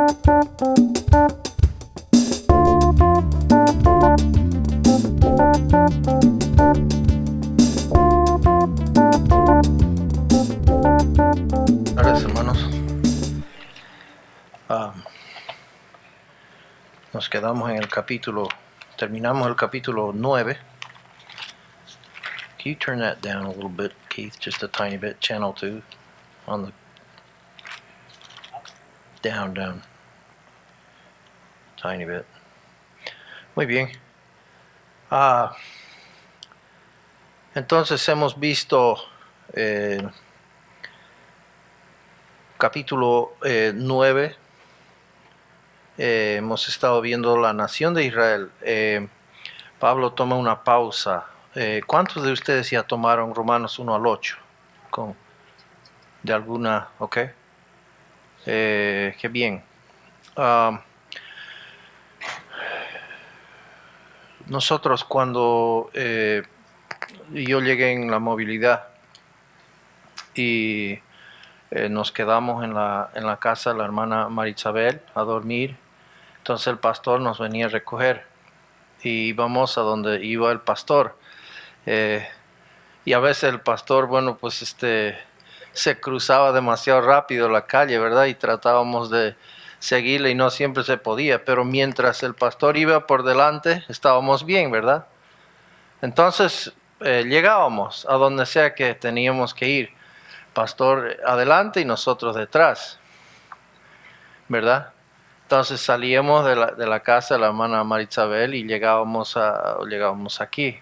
Gracias, hermanos. Nos quedamos en el capítulo, terminamos el capítulo 9. Can you turn that down a little bit, Keith? Just a tiny bit, channel 2 on the down, tiny bit. Muy bien. Entonces hemos visto capítulo 9. Hemos estado viendo la nación de Israel. Pablo toma una pausa. ¿Cuántos de ustedes ya tomaron Romanos 1 al 8? ¿De alguna? Ok. Qué bien. Nosotros cuando yo llegué en la movilidad y nos quedamos en la casa de la hermana Marisabel a dormir, entonces el pastor nos venía a recoger y íbamos a donde iba el pastor. Y a veces el pastor, bueno, pues se cruzaba demasiado rápido la calle, ¿verdad? Y tratábamos de seguirle y no siempre se podía, pero mientras el pastor iba por delante, estábamos bien, ¿verdad? Entonces llegábamos a donde sea que teníamos que ir, pastor adelante y nosotros detrás, ¿verdad? Entonces salíamos de la casa de la hermana Marisabel y llegábamos aquí.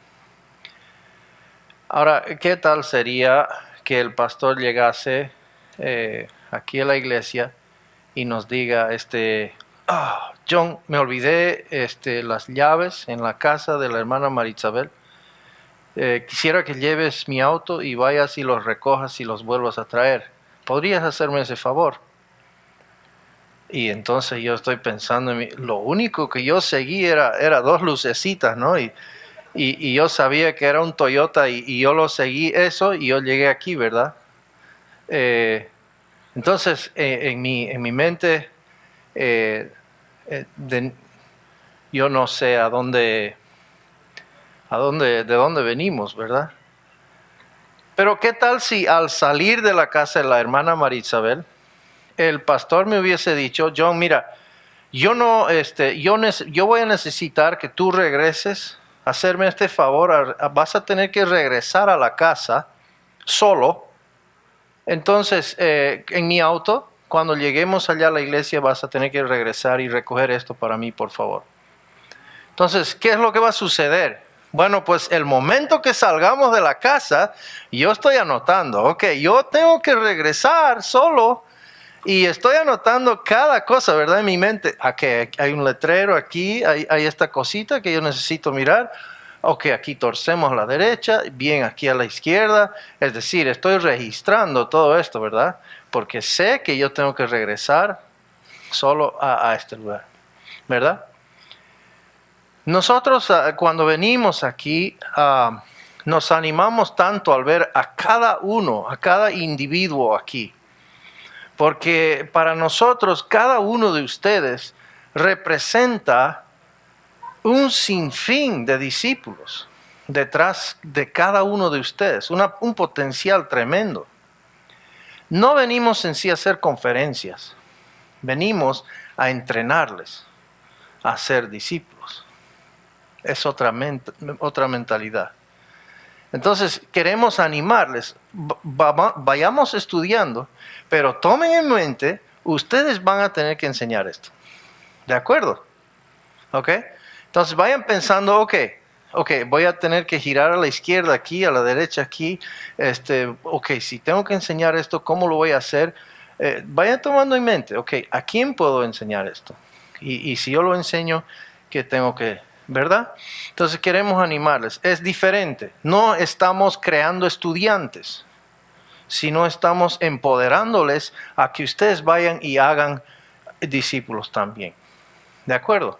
Ahora, ¿qué tal sería que el pastor llegase aquí a la iglesia y nos diga, John, me olvidé las llaves en la casa de la hermana Marisabel. Quisiera que lleves mi auto y vayas y los recojas y los vuelvas a traer. ¿Podrías hacerme ese favor? Y entonces yo estoy pensando en mí, lo único que yo seguí era dos lucecitas, ¿no? Y yo sabía que era un Toyota y yo lo seguí eso y yo llegué aquí, ¿verdad? Entonces en mi mente yo no sé de dónde venimos, ¿verdad? Pero ¿qué tal si al salir de la casa de la hermana Marisabel, el pastor me hubiese dicho, John, mira, yo voy a necesitar que tú regreses, hacerme este favor, vas a tener que regresar a la casa solo. Entonces, en mi auto, cuando lleguemos allá a la iglesia, vas a tener que regresar y recoger esto para mí, por favor. Entonces, ¿qué es lo que va a suceder? Bueno, pues el momento que salgamos de la casa, yo estoy anotando, ok, yo tengo que regresar solo y estoy anotando cada cosa, ¿verdad? En mi mente, okay, hay un letrero aquí, hay esta cosita que yo necesito mirar. Ok, aquí torcemos a la derecha, bien aquí a la izquierda. Es decir, estoy registrando todo esto, ¿verdad? Porque sé que yo tengo que regresar solo a este lugar, ¿verdad? Nosotros cuando venimos aquí nos animamos tanto al ver a cada uno, a cada individuo aquí. Porque para nosotros cada uno de ustedes representa un sinfín de discípulos detrás de cada uno de ustedes, un potencial tremendo. No venimos en sí a hacer conferencias, venimos a entrenarles a ser discípulos. Es otra mentalidad. Entonces queremos animarles, vayamos estudiando, pero tomen en mente, ustedes van a tener que enseñar esto. ¿De acuerdo? ¿Ok? Entonces vayan pensando, ok, voy a tener que girar a la izquierda aquí, a la derecha aquí. Ok, si tengo que enseñar esto, ¿cómo lo voy a hacer? Vayan tomando en mente, ok, ¿a quién puedo enseñar esto? Y si yo lo enseño, ¿qué tengo que...? ¿Verdad? Entonces queremos animarles. Es diferente. No estamos creando estudiantes, sino estamos empoderándoles a que ustedes vayan y hagan discípulos también. ¿De acuerdo?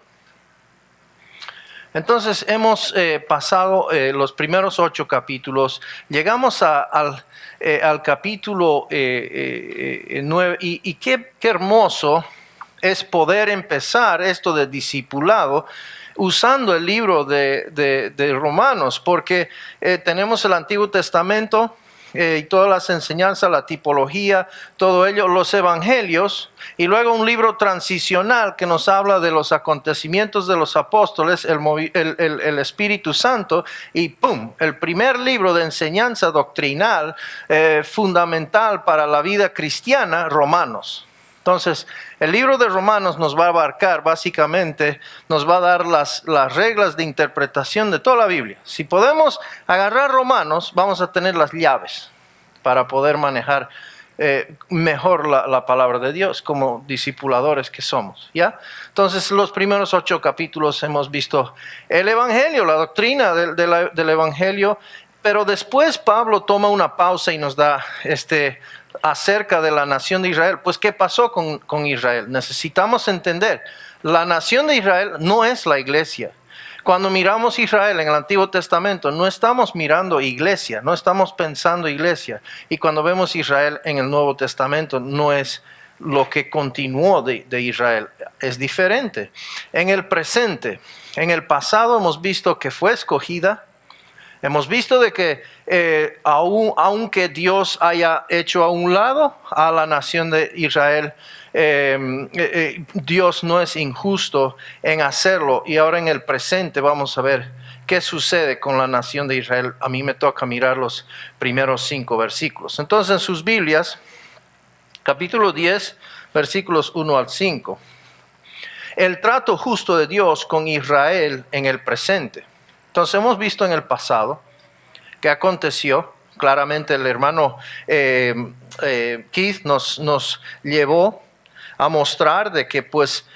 Entonces hemos pasado los primeros 8 capítulos. Llegamos al capítulo 9 y qué hermoso es poder empezar esto de discipulado usando el libro de Romanos, porque tenemos el Antiguo Testamento y todas las enseñanzas, la tipología, todo ello, los evangelios, y luego un libro transicional que nos habla de los acontecimientos de los apóstoles, el Espíritu Santo, y ¡pum!, el primer libro de enseñanza doctrinal fundamental para la vida cristiana, Romanos. Entonces, el libro de Romanos nos va a abarcar, básicamente, nos va a dar las reglas de interpretación de toda la Biblia. Si podemos agarrar Romanos, vamos a tener las llaves para poder manejar mejor la palabra de Dios como discipuladores que somos, ¿ya? Entonces, los primeros 8 capítulos hemos visto el Evangelio, la doctrina del Evangelio, pero después Pablo toma una pausa y nos da acerca de la nación de Israel. Pues, ¿qué pasó con Israel? Necesitamos entender, la nación de Israel no es la iglesia. Cuando miramos Israel en el Antiguo Testamento, no estamos mirando iglesia, no estamos pensando iglesia. Y cuando vemos Israel en el Nuevo Testamento, no es lo que continuó de Israel, es diferente. En el presente, en el pasado hemos visto que fue escogida. Hemos visto de que aunque Dios haya hecho a un lado a la nación de Israel, Dios no es injusto en hacerlo. Y ahora en el presente vamos a ver qué sucede con la nación de Israel. A mí me toca mirar los primeros 5 versículos. Entonces, en sus Biblias, capítulo 10, versículos 1 al 5. El trato justo de Dios con Israel en el presente. Entonces hemos visto en el pasado qué aconteció. Claramente el hermano Keith nos llevó a mostrar de que pues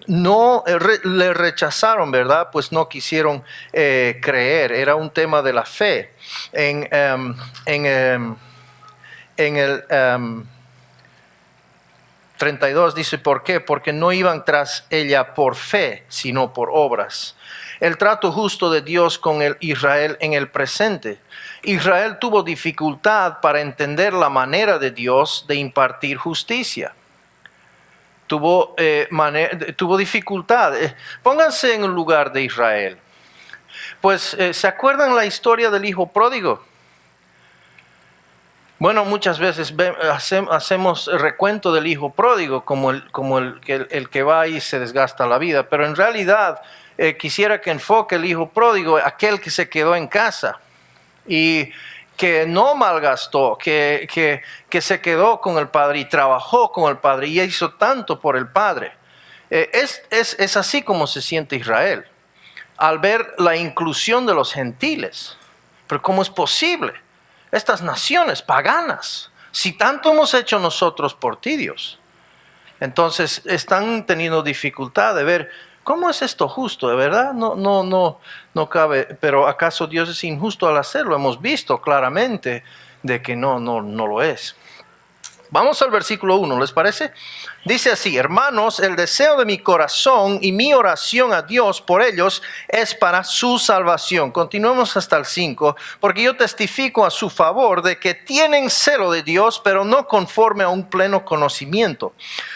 no le rechazaron, ¿verdad? Pues no quisieron creer. Era un tema de la fe. En el 32 dice, ¿por qué? Porque no iban tras ella por fe, sino por obras. El trato justo de Dios con el Israel en el presente. Israel tuvo dificultad para entender la manera de Dios de impartir justicia. Tuvo dificultad. Pónganse en el lugar de Israel. Pues, ¿se acuerdan la historia del hijo pródigo? Bueno, muchas veces hacemos recuento del hijo pródigo como el que va y se desgasta la vida, pero en realidad quisiera que enfoque el hijo pródigo, aquel que se quedó en casa y que no malgastó, que se quedó con el Padre y trabajó con el Padre y hizo tanto por el Padre. Es así como se siente Israel al ver la inclusión de los gentiles. Pero ¿cómo es posible? Estas naciones paganas, si tanto hemos hecho nosotros por ti, Dios. Entonces están teniendo dificultad de ver cómo es esto justo, de verdad no cabe. Pero ¿acaso Dios es injusto al hacerlo? Hemos visto claramente de que no lo es. Vamos al versículo 1, ¿les parece? Dice así: hermanos, el deseo de mi corazón y mi oración a Dios por ellos es para su salvación. Continuemos hasta el 5, porque yo testifico a su favor de que tienen celo de Dios, pero no conforme a un pleno conocimiento.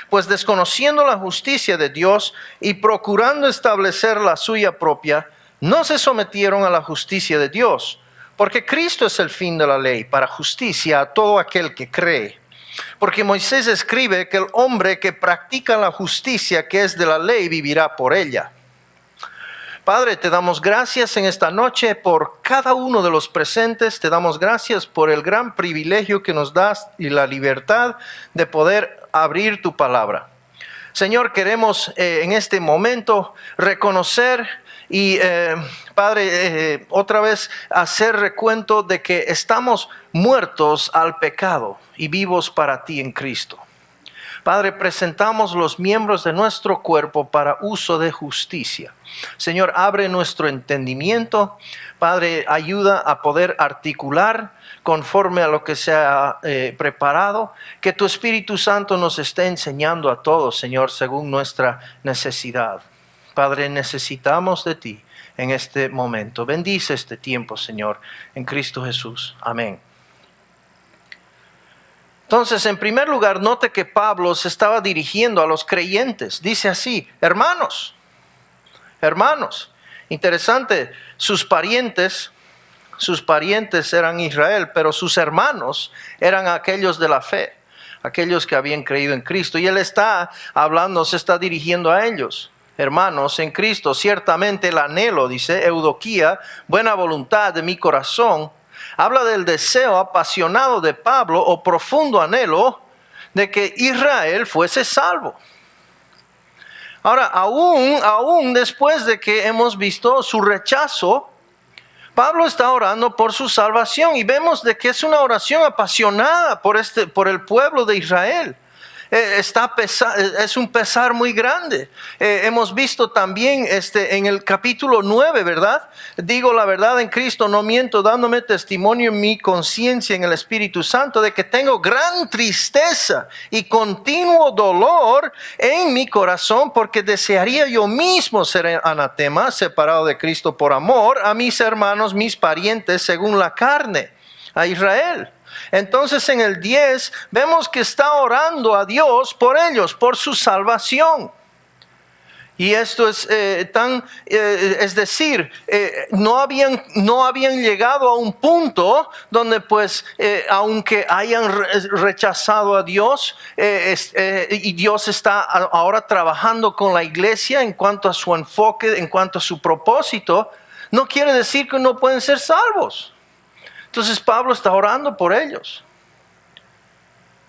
Pues desconociendo la justicia de Dios y procurando establecer la suya propia, no se sometieron a la justicia de Dios, porque Cristo es el fin de la ley, para justicia a todo aquel que cree. Porque Moisés escribe que el hombre que practica la justicia que es de la ley vivirá por ella. Padre, te damos gracias en esta noche por cada uno de los presentes. Te damos gracias por el gran privilegio que nos das y la libertad de poder abrir tu palabra. Señor, queremos en este momento reconocer y, Padre, otra vez hacer recuento de que estamos muertos al pecado y vivos para ti en Cristo. Padre, presentamos los miembros de nuestro cuerpo para uso de justicia. Señor, abre nuestro entendimiento. Padre, ayuda a poder articular conforme a lo que se ha preparado. Que tu Espíritu Santo nos esté enseñando a todos, Señor, según nuestra necesidad. Padre, necesitamos de ti en este momento. Bendice este tiempo, Señor, en Cristo Jesús. Amén. Entonces, en primer lugar, note que Pablo se estaba dirigiendo a los creyentes. Dice así: hermanos, hermanos. Interesante, sus parientes eran Israel, pero sus hermanos eran aquellos de la fe, aquellos que habían creído en Cristo. Y él está hablando, se está dirigiendo a ellos. Hermanos en Cristo, ciertamente el anhelo, dice Eudoquía, buena voluntad de mi corazón, habla del deseo apasionado de Pablo o profundo anhelo de que Israel fuese salvo. Ahora, aún después de que hemos visto su rechazo, Pablo está orando por su salvación y vemos de que es una oración apasionada por el pueblo de Israel. Es un pesar muy grande. Hemos visto también en el capítulo 9, ¿verdad? Digo la verdad en Cristo, no miento, dándome testimonio en mi conciencia en el Espíritu Santo de que tengo gran tristeza y continuo dolor en mi corazón, porque desearía yo mismo ser anatema, separado de Cristo por amor a mis hermanos, mis parientes según la carne, a Israel. Entonces en el 10 vemos que está orando a Dios por ellos, por su salvación. Y esto es no habían llegado a un punto donde pues aunque hayan rechazado a Dios y Dios está ahora trabajando con la iglesia en cuanto a su enfoque, en cuanto a su propósito, no quiere decir que no pueden ser salvos. Entonces Pablo está orando por ellos.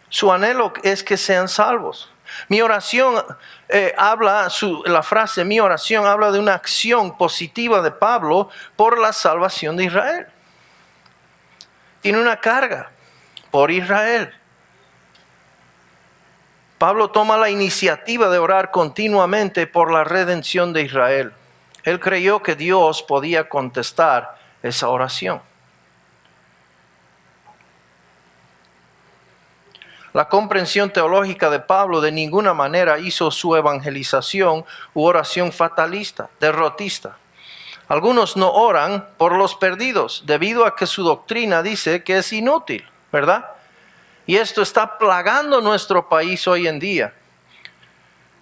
Su anhelo es que sean salvos. Mi oración la frase mi oración habla de una acción positiva de Pablo por la salvación de Israel. Tiene una carga por Israel. Pablo toma la iniciativa de orar continuamente por la redención de Israel. Él creyó que Dios podía contestar esa oración. La comprensión teológica de Pablo de ninguna manera hizo su evangelización u oración fatalista, derrotista. Algunos no oran por los perdidos debido a que su doctrina dice que es inútil, ¿verdad? Y esto está plagando nuestro país hoy en día.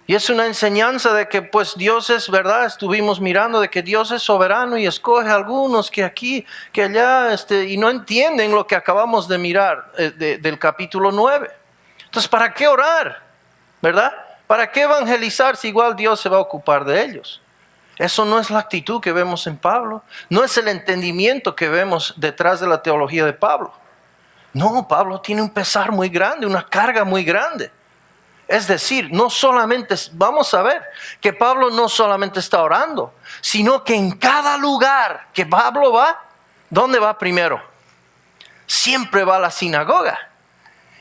Y es una enseñanza de que pues Dios es verdad, estuvimos mirando de que Dios es soberano y escoge a algunos que aquí, que allá, y no entienden lo que acabamos de mirar del capítulo 9. Entonces, ¿para qué orar? ¿Verdad? ¿Para qué evangelizar si igual Dios se va a ocupar de ellos? Eso no es la actitud que vemos en Pablo. No es el entendimiento que vemos detrás de la teología de Pablo. No, Pablo tiene un pesar muy grande, una carga muy grande. Es decir, no solamente, vamos a ver que Pablo no solamente está orando, sino que en cada lugar que Pablo va, ¿dónde va primero? Siempre va a la sinagoga.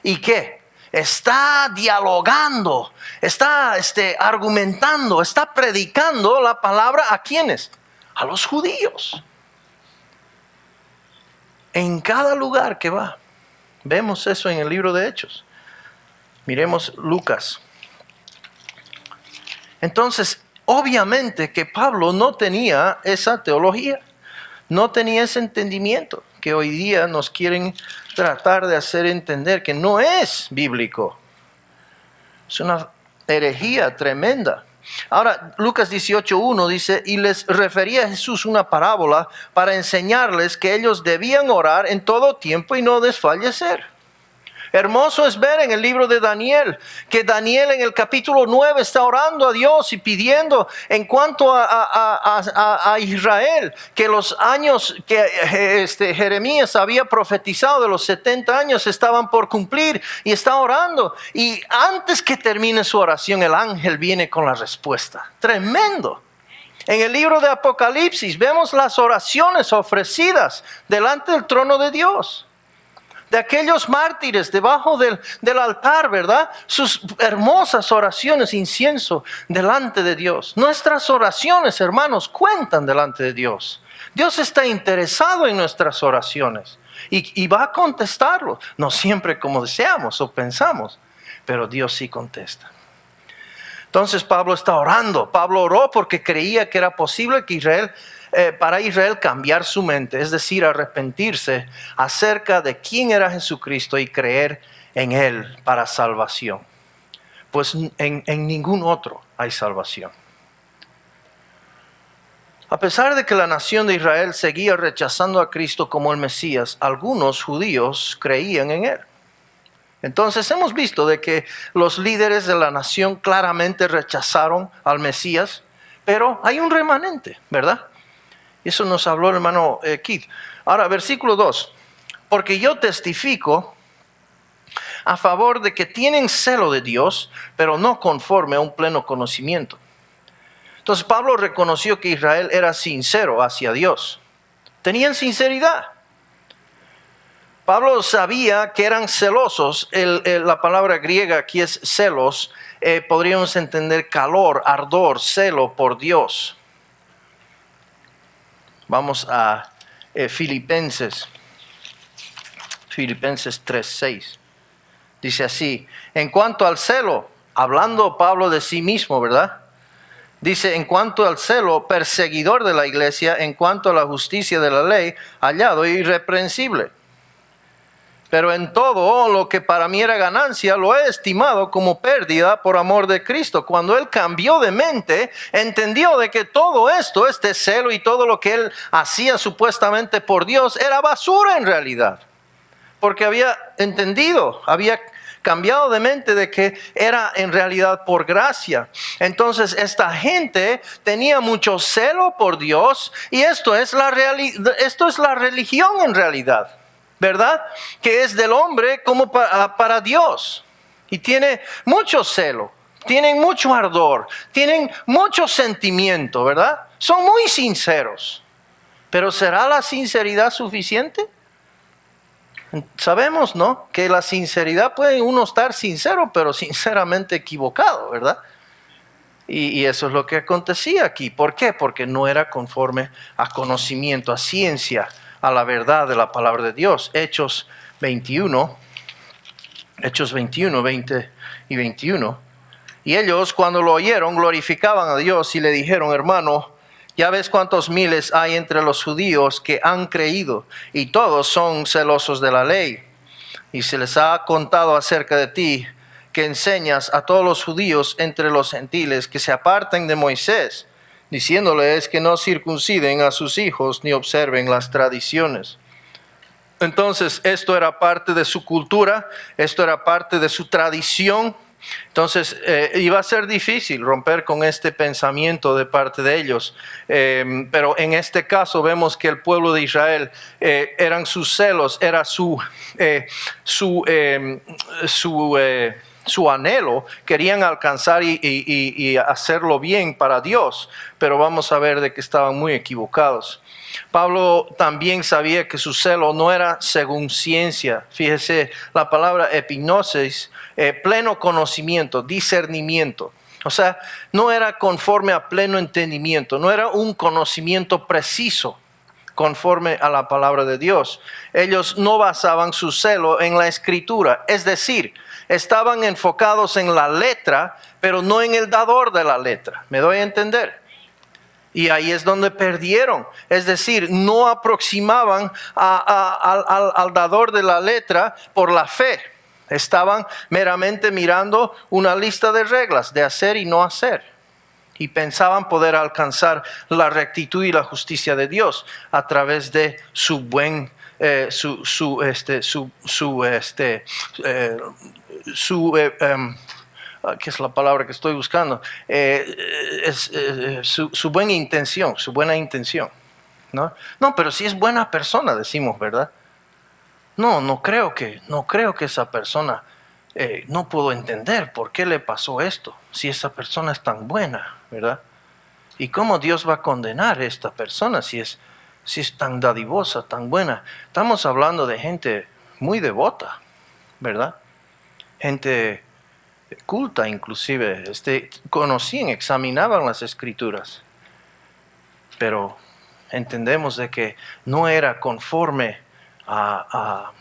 ¿Y qué? Está dialogando, está argumentando, está predicando la palabra ¿a quiénes? A los judíos. En cada lugar que va. Vemos eso en el libro de Hechos. Miremos Lucas. Entonces, obviamente que Pablo no tenía esa teología, no tenía ese entendimiento que hoy día nos quieren tratar de hacer entender que no es bíblico. Es una herejía tremenda. Ahora, Lucas 18:1 dice, y les refería a Jesús una parábola para enseñarles que ellos debían orar en todo tiempo y no desfallecer. Hermoso es ver en el libro de Daniel, que Daniel en el capítulo 9 está orando a Dios y pidiendo en cuanto a Israel, que los años que Jeremías había profetizado de los 70 años estaban por cumplir y está orando. Y antes que termine su oración, el ángel viene con la respuesta. Tremendo. En el libro de Apocalipsis vemos las oraciones ofrecidas delante del trono de Dios. De aquellos mártires debajo del altar, ¿verdad? Sus hermosas oraciones, incienso delante de Dios. Nuestras oraciones, hermanos, cuentan delante de Dios. Dios está interesado en nuestras oraciones y va a contestarlo. No siempre como deseamos o pensamos, pero Dios sí contesta. Entonces Pablo está orando. Pablo oró porque creía que era posible que para Israel cambiar su mente, es decir, arrepentirse acerca de quién era Jesucristo y creer en Él para salvación, pues en ningún otro hay salvación. A pesar de que la nación de Israel seguía rechazando a Cristo como el Mesías, algunos judíos creían en Él. Entonces hemos visto de que los líderes de la nación claramente rechazaron al Mesías, pero hay un remanente, ¿verdad? Eso nos habló el hermano Keith. Ahora, versículo 2. Porque yo testifico a favor de que tienen celo de Dios, pero no conforme a un pleno conocimiento. Entonces Pablo reconoció que Israel era sincero hacia Dios. Tenían sinceridad. Pablo sabía que eran celosos. La palabra griega aquí es celos. Podríamos entender calor, ardor, celo por Dios. Vamos a Filipenses 3:6. Dice así, en cuanto al celo, hablando Pablo de sí mismo, ¿verdad? Dice, en cuanto al celo, perseguidor de la iglesia, en cuanto a la justicia de la ley, hallado irreprensible. Pero en todo lo que para mí era ganancia, lo he estimado como pérdida por amor de Cristo. Cuando él cambió de mente, entendió de que todo esto, este celo y todo lo que él hacía supuestamente por Dios, era basura en realidad. Porque había entendido, había cambiado de mente de que era en realidad por gracia. Entonces esta gente tenía mucho celo por Dios y esto es la religión en realidad, ¿verdad? Que es del hombre como para Dios. Y tiene mucho celo, tienen mucho ardor, tienen mucho sentimiento, ¿verdad? Son muy sinceros. Pero ¿será la sinceridad suficiente? Sabemos, ¿no? Que la sinceridad puede uno estar sincero, pero sinceramente equivocado, ¿verdad? Y eso es lo que acontecía aquí. ¿Por qué? Porque no era conforme a conocimiento, a ciencia, a la verdad de la palabra de Dios. Hechos 21, 20 y 21. Y ellos, cuando lo oyeron, glorificaban a Dios y le dijeron, hermano, ya ves cuántos miles hay entre los judíos que han creído y todos son celosos de la ley. Y se les ha contado acerca de ti que enseñas a todos los judíos entre los gentiles que se aparten de Moisés, diciéndoles que no circunciden a sus hijos ni observen las tradiciones. Entonces esto era parte de su cultura, esto era parte de su tradición. Entonces iba a ser difícil romper con este pensamiento de parte de ellos, pero en este caso vemos que el pueblo de Israel eran sus celos, era su anhelo, querían alcanzar y hacerlo bien para Dios, pero vamos a ver de que estaban muy equivocados. Pablo también sabía que su celo no era según ciencia. Fíjese, la palabra epignosis, pleno conocimiento, discernimiento. O sea, no era conforme a pleno entendimiento, no era un conocimiento preciso conforme a la palabra de Dios. Ellos no basaban su celo en la escritura, es decir, estaban enfocados en la letra, pero no en el dador de la letra. ¿Me doy a entender? Y ahí es donde perdieron. Es decir, no aproximaban al dador de la letra por la fe. Estaban meramente mirando una lista de reglas de hacer y no hacer. Y pensaban poder alcanzar la rectitud y la justicia de Dios a través de su ¿qué es la palabra que estoy buscando? Su buena intención, ¿no? No, pero si es buena persona, decimos, ¿verdad? No creo que esa persona, no puedo entender por qué le pasó esto, si esa persona es tan buena, ¿verdad? ¿Y cómo Dios va a condenar a esta persona si es tan dadivosa, tan buena? Estamos hablando de gente muy devota, ¿verdad? Gente culta inclusive, conocían, examinaban las escrituras, pero entendemos de que no era conforme a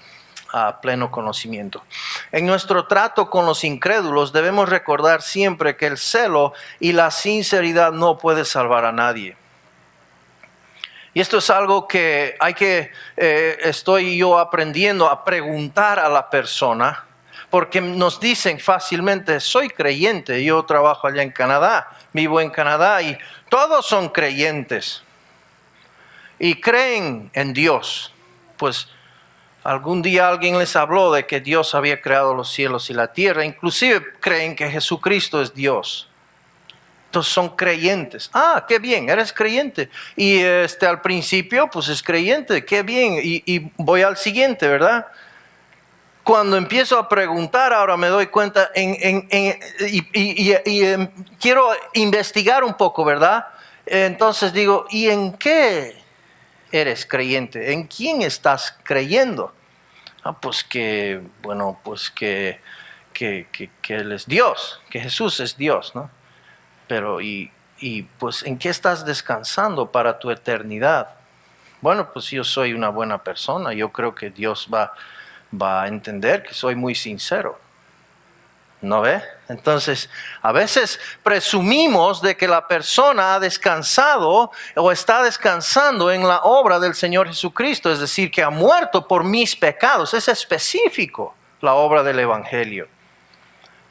pleno conocimiento. En nuestro trato con los incrédulos debemos recordar siempre que el celo y la sinceridad no puede salvar a nadie. Y esto es algo que estoy yo aprendiendo a preguntar a la persona, porque nos dicen fácilmente, soy creyente, yo trabajo allá en Canadá, vivo en Canadá y todos son creyentes y creen en Dios. Pues algún día alguien les habló de que Dios había creado los cielos y la tierra, inclusive creen que Jesucristo es Dios. Entonces son creyentes. Ah, qué bien, eres creyente. Y al principio, pues es creyente, qué bien. Y voy al siguiente, ¿verdad? Cuando empiezo a preguntar, ahora me doy cuenta, quiero investigar un poco, ¿verdad? Entonces digo, ¿y en qué eres creyente? ¿En quién estás creyendo? Ah, pues que Él es Dios, que Jesús es Dios, ¿no? Pero, pues, ¿en qué estás descansando para tu eternidad? Bueno, pues yo soy una buena persona. Yo creo que Dios va a entender que soy muy sincero. ¿No ve? Entonces, a veces presumimos de que la persona ha descansado o está descansando en la obra del Señor Jesucristo. Es decir, que ha muerto por mis pecados. Es específico la obra del Evangelio.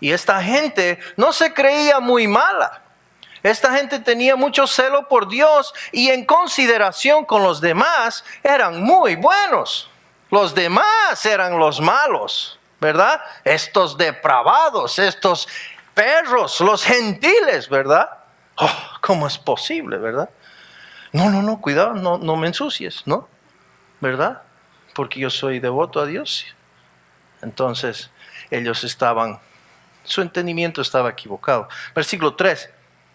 Y esta gente no se creía muy mala. Esta gente tenía mucho celo por Dios y en consideración con los demás eran muy buenos. Los demás eran los malos, ¿verdad? Estos depravados, estos perros, los gentiles, ¿verdad? Oh, ¿cómo es posible, verdad? No, cuidado, no me ensucies, ¿no? ¿Verdad? Porque yo soy devoto a Dios. Entonces, su entendimiento estaba equivocado. Versículo 3.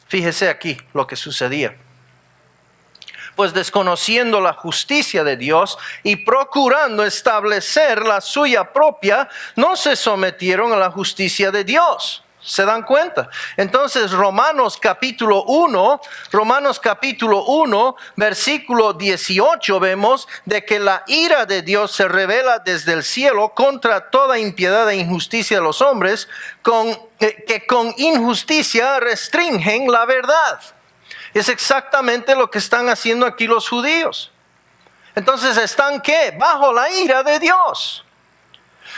Fíjese aquí lo que sucedía. Pues desconociendo la justicia de Dios y procurando establecer la suya propia, no se sometieron a la justicia de Dios. ¿Se dan cuenta? Entonces Romanos capítulo 1, versículo 18, vemos de que la ira de Dios se revela desde el cielo contra toda impiedad e injusticia de los hombres, que con injusticia restringen la verdad. Es exactamente lo que están haciendo aquí los judíos. Entonces están ¿qué? Bajo la ira de Dios.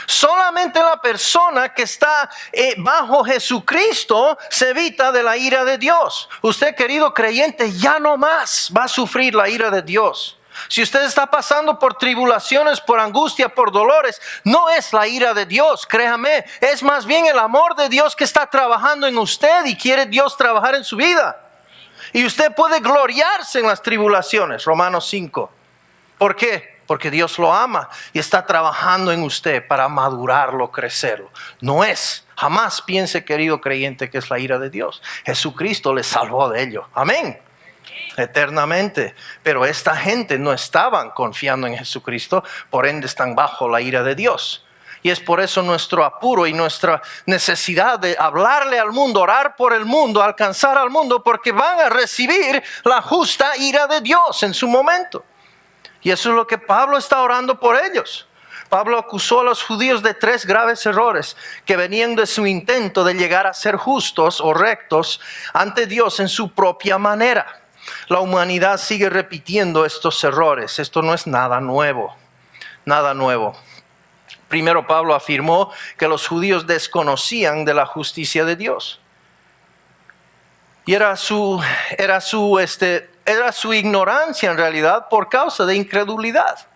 Solamente la persona que está bajo Jesucristo se evita de la ira de Dios. Usted, querido creyente, ya no más va a sufrir la ira de Dios. Si usted está pasando por tribulaciones, por angustia, por dolores, no es la ira de Dios, créame. Es más bien el amor de Dios que está trabajando en usted y quiere Dios trabajar en su vida. Y usted puede gloriarse en las tribulaciones, Romanos 5. ¿Por qué? Porque Dios lo ama y está trabajando en usted para madurarlo, crecerlo. No es, jamás piense, querido creyente, que es la ira de Dios. Jesucristo le salvó de ello. Amén. Eternamente. Pero esta gente no estaban confiando en Jesucristo, por ende están bajo la ira de Dios. Y es por eso nuestro apuro y nuestra necesidad de hablarle al mundo, orar por el mundo, alcanzar al mundo, porque van a recibir la justa ira de Dios en su momento. Y eso es lo que Pablo está orando por ellos. Pablo acusó a los judíos de 3 graves errores que venían de su intento de llegar a ser justos o rectos ante Dios en su propia manera. La humanidad sigue repitiendo estos errores. Esto no es nada nuevo. Nada nuevo. Primero, Pablo afirmó que los judíos desconocían de la justicia de Dios. Y era su ignorancia en realidad por causa de incredulidad.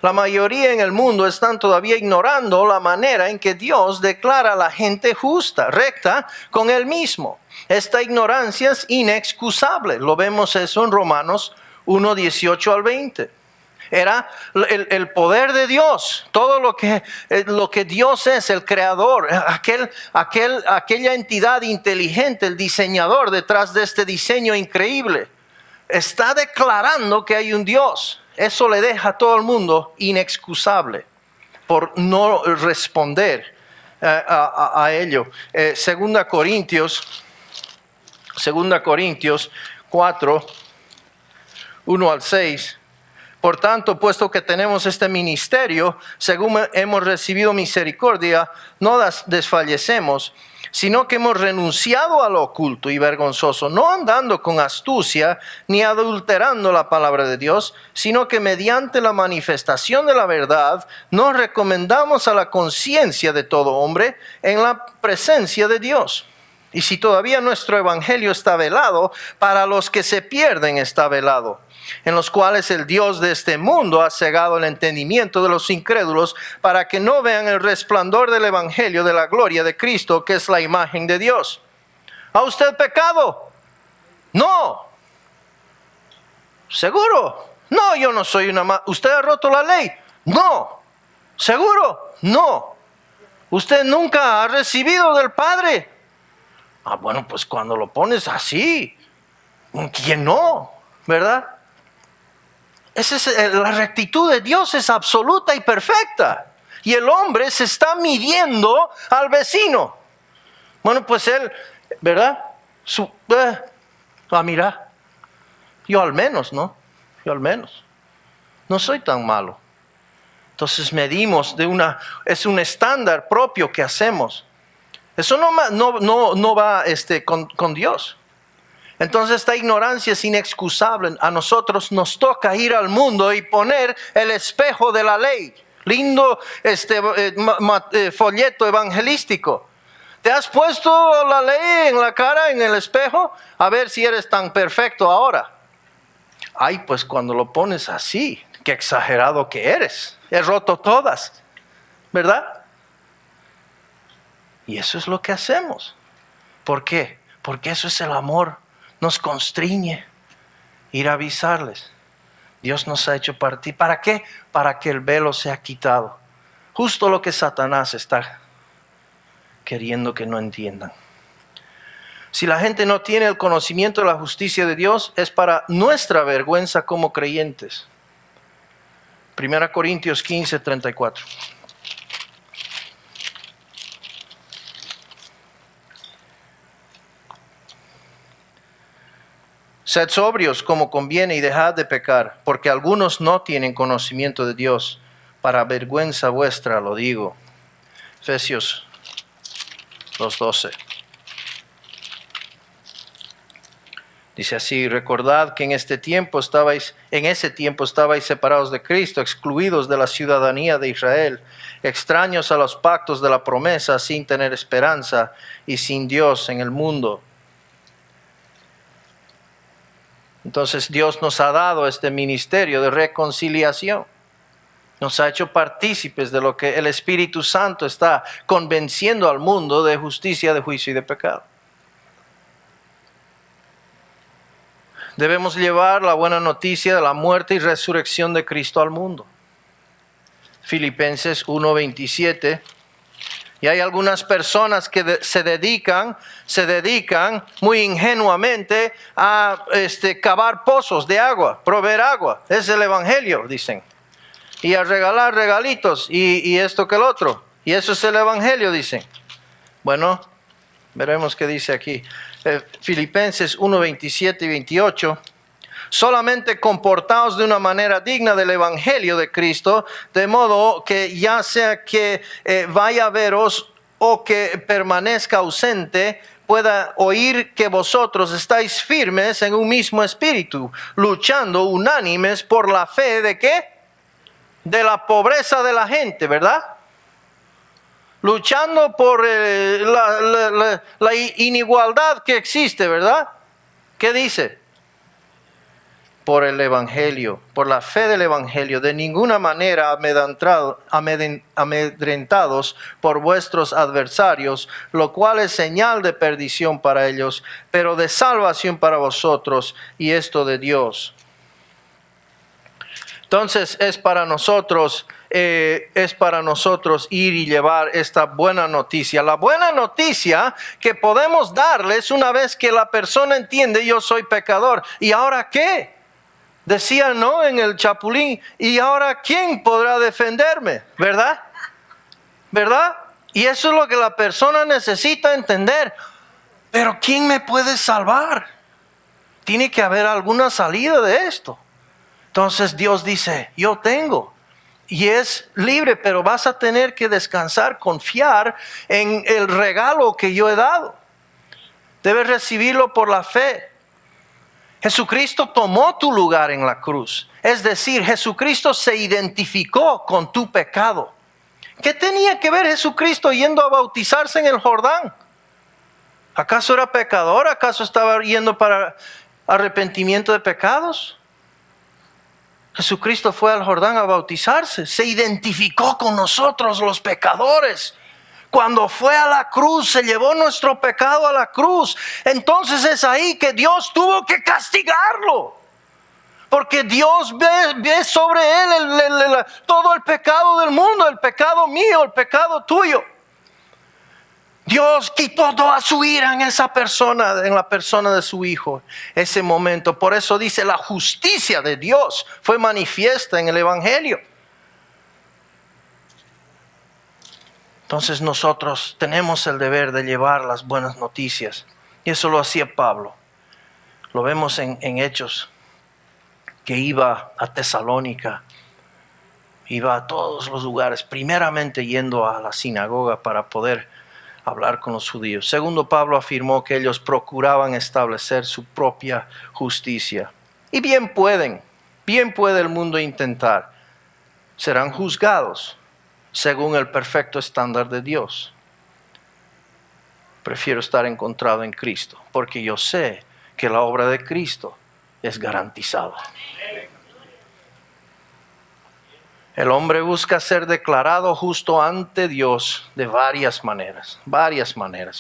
La mayoría en el mundo están todavía ignorando la manera en que Dios declara a la gente justa, recta con Él mismo. Esta ignorancia es inexcusable. Lo vemos eso en Romanos 1, 18 al 20. Era el poder de Dios, todo lo que Dios es, el creador, aquella entidad inteligente, el diseñador detrás de este diseño increíble. Está declarando que hay un Dios. Eso le deja a todo el mundo inexcusable por no responder a ello. 2 Corintios 4, 1 al 6. Por tanto, puesto que tenemos este ministerio, según hemos recibido misericordia, no desfallecemos, sino que hemos renunciado a lo oculto y vergonzoso, no andando con astucia ni adulterando la palabra de Dios, sino que mediante la manifestación de la verdad nos recomendamos a la conciencia de todo hombre en la presencia de Dios. Y si todavía nuestro evangelio está velado, para los que se pierden está velado, en los cuales el Dios de este mundo ha cegado el entendimiento de los incrédulos para que no vean el resplandor del evangelio de la gloria de Cristo, que es la imagen de Dios. ¿Ha usted pecado? No. ¿Seguro? No, yo no soy una... ¿Usted ha roto la ley? No. ¿Seguro? No. ¿Usted nunca ha recibido del Padre? Ah, bueno, pues cuando lo pones así, ¿quién no? ¿Verdad? La rectitud de Dios es absoluta y perfecta. Y el hombre se está midiendo al vecino. Bueno, pues él, ¿verdad? Mira, yo al menos, ¿no? Yo al menos. No soy tan malo. Entonces medimos es un estándar propio que hacemos. Eso no va con Dios. Entonces esta ignorancia es inexcusable. A nosotros nos toca ir al mundo y poner el espejo de la ley. Lindo folleto evangelístico. ¿Te has puesto la ley en la cara, en el espejo? A ver si eres tan perfecto ahora. Ay, pues cuando lo pones así, qué exagerado que eres. He roto todas, ¿verdad? Y eso es lo que hacemos. ¿Por qué? Porque eso es el amor. Nos constriñe ir a avisarles. Dios nos ha hecho partir. ¿Para qué? Para que el velo sea quitado. Justo lo que Satanás está queriendo que no entiendan. Si la gente no tiene el conocimiento de la justicia de Dios, es para nuestra vergüenza como creyentes. 1 Corintios 15, 34. Sed sobrios como conviene y dejad de pecar, porque algunos no tienen conocimiento de Dios. Para vergüenza vuestra lo digo. Efesios 2:12. Dice así: recordad que en ese tiempo estabais separados de Cristo, excluidos de la ciudadanía de Israel, extraños a los pactos de la promesa, sin tener esperanza y sin Dios en el mundo. Entonces Dios nos ha dado este ministerio de reconciliación. Nos ha hecho partícipes de lo que el Espíritu Santo está convenciendo al mundo de justicia, de juicio y de pecado. Debemos llevar la buena noticia de la muerte y resurrección de Cristo al mundo. Filipenses 1:27. Y hay algunas personas que se dedican muy ingenuamente a cavar pozos de agua, proveer agua. Es el evangelio, dicen. Y a regalar regalitos y esto que el otro. Y eso es el evangelio, dicen. Bueno, veremos qué dice aquí. Filipenses 1:27 y 28. Solamente comportaos de una manera digna del evangelio de Cristo, de modo que ya sea que vaya a veros o que permanezca ausente, pueda oír que vosotros estáis firmes en un mismo espíritu, luchando unánimes por la fe de ¿qué? De la pobreza de la gente, ¿verdad? Luchando por la inigualdad que existe, ¿verdad? ¿Qué dice? Por el evangelio, por la fe del evangelio, de ninguna manera amedrentados por vuestros adversarios, lo cual es señal de perdición para ellos, pero de salvación para vosotros, y esto de Dios. Entonces es para nosotros ir y llevar esta buena noticia. La buena noticia que podemos darles una vez que la persona entiende: yo soy pecador. ¿Y ahora qué? Decía, ¿no? En el Chapulín, ¿y ahora quién podrá defenderme? ¿Verdad? ¿Verdad? Y eso es lo que la persona necesita entender. Pero ¿quién me puede salvar? Tiene que haber alguna salida de esto. Entonces Dios dice: yo tengo. y es libre, pero vas a tener que descansar, confiar en el regalo que yo he dado. Debes recibirlo por la fe. Jesucristo tomó tu lugar en la cruz. Es decir, Jesucristo se identificó con tu pecado. ¿Qué tenía que ver Jesucristo yendo a bautizarse en el Jordán? ¿Acaso era pecador? ¿Acaso estaba yendo para arrepentimiento de pecados? Jesucristo fue al Jordán a bautizarse. Se identificó con nosotros los pecadores. Cuando fue a la cruz, se llevó nuestro pecado a la cruz. Entonces es ahí que Dios tuvo que castigarlo. Porque Dios ve sobre él todo el pecado del mundo, el pecado mío, el pecado tuyo. Dios quitó toda su ira en esa persona, en la persona de su Hijo, ese momento. Por eso dice, la justicia de Dios fue manifiesta en el Evangelio. Entonces nosotros tenemos el deber de llevar las buenas noticias. Y eso lo hacía Pablo. Lo vemos en Hechos, que iba a Tesalónica, iba a todos los lugares, primeramente yendo a la sinagoga para poder hablar con los judíos. Segundo, Pablo afirmó que ellos procuraban establecer su propia justicia. Y bien puede el mundo intentar. Serán juzgados según el perfecto estándar de Dios. Prefiero estar encontrado en Cristo, porque yo sé que la obra de Cristo es garantizada. El hombre busca ser declarado justo ante Dios de varias maneras,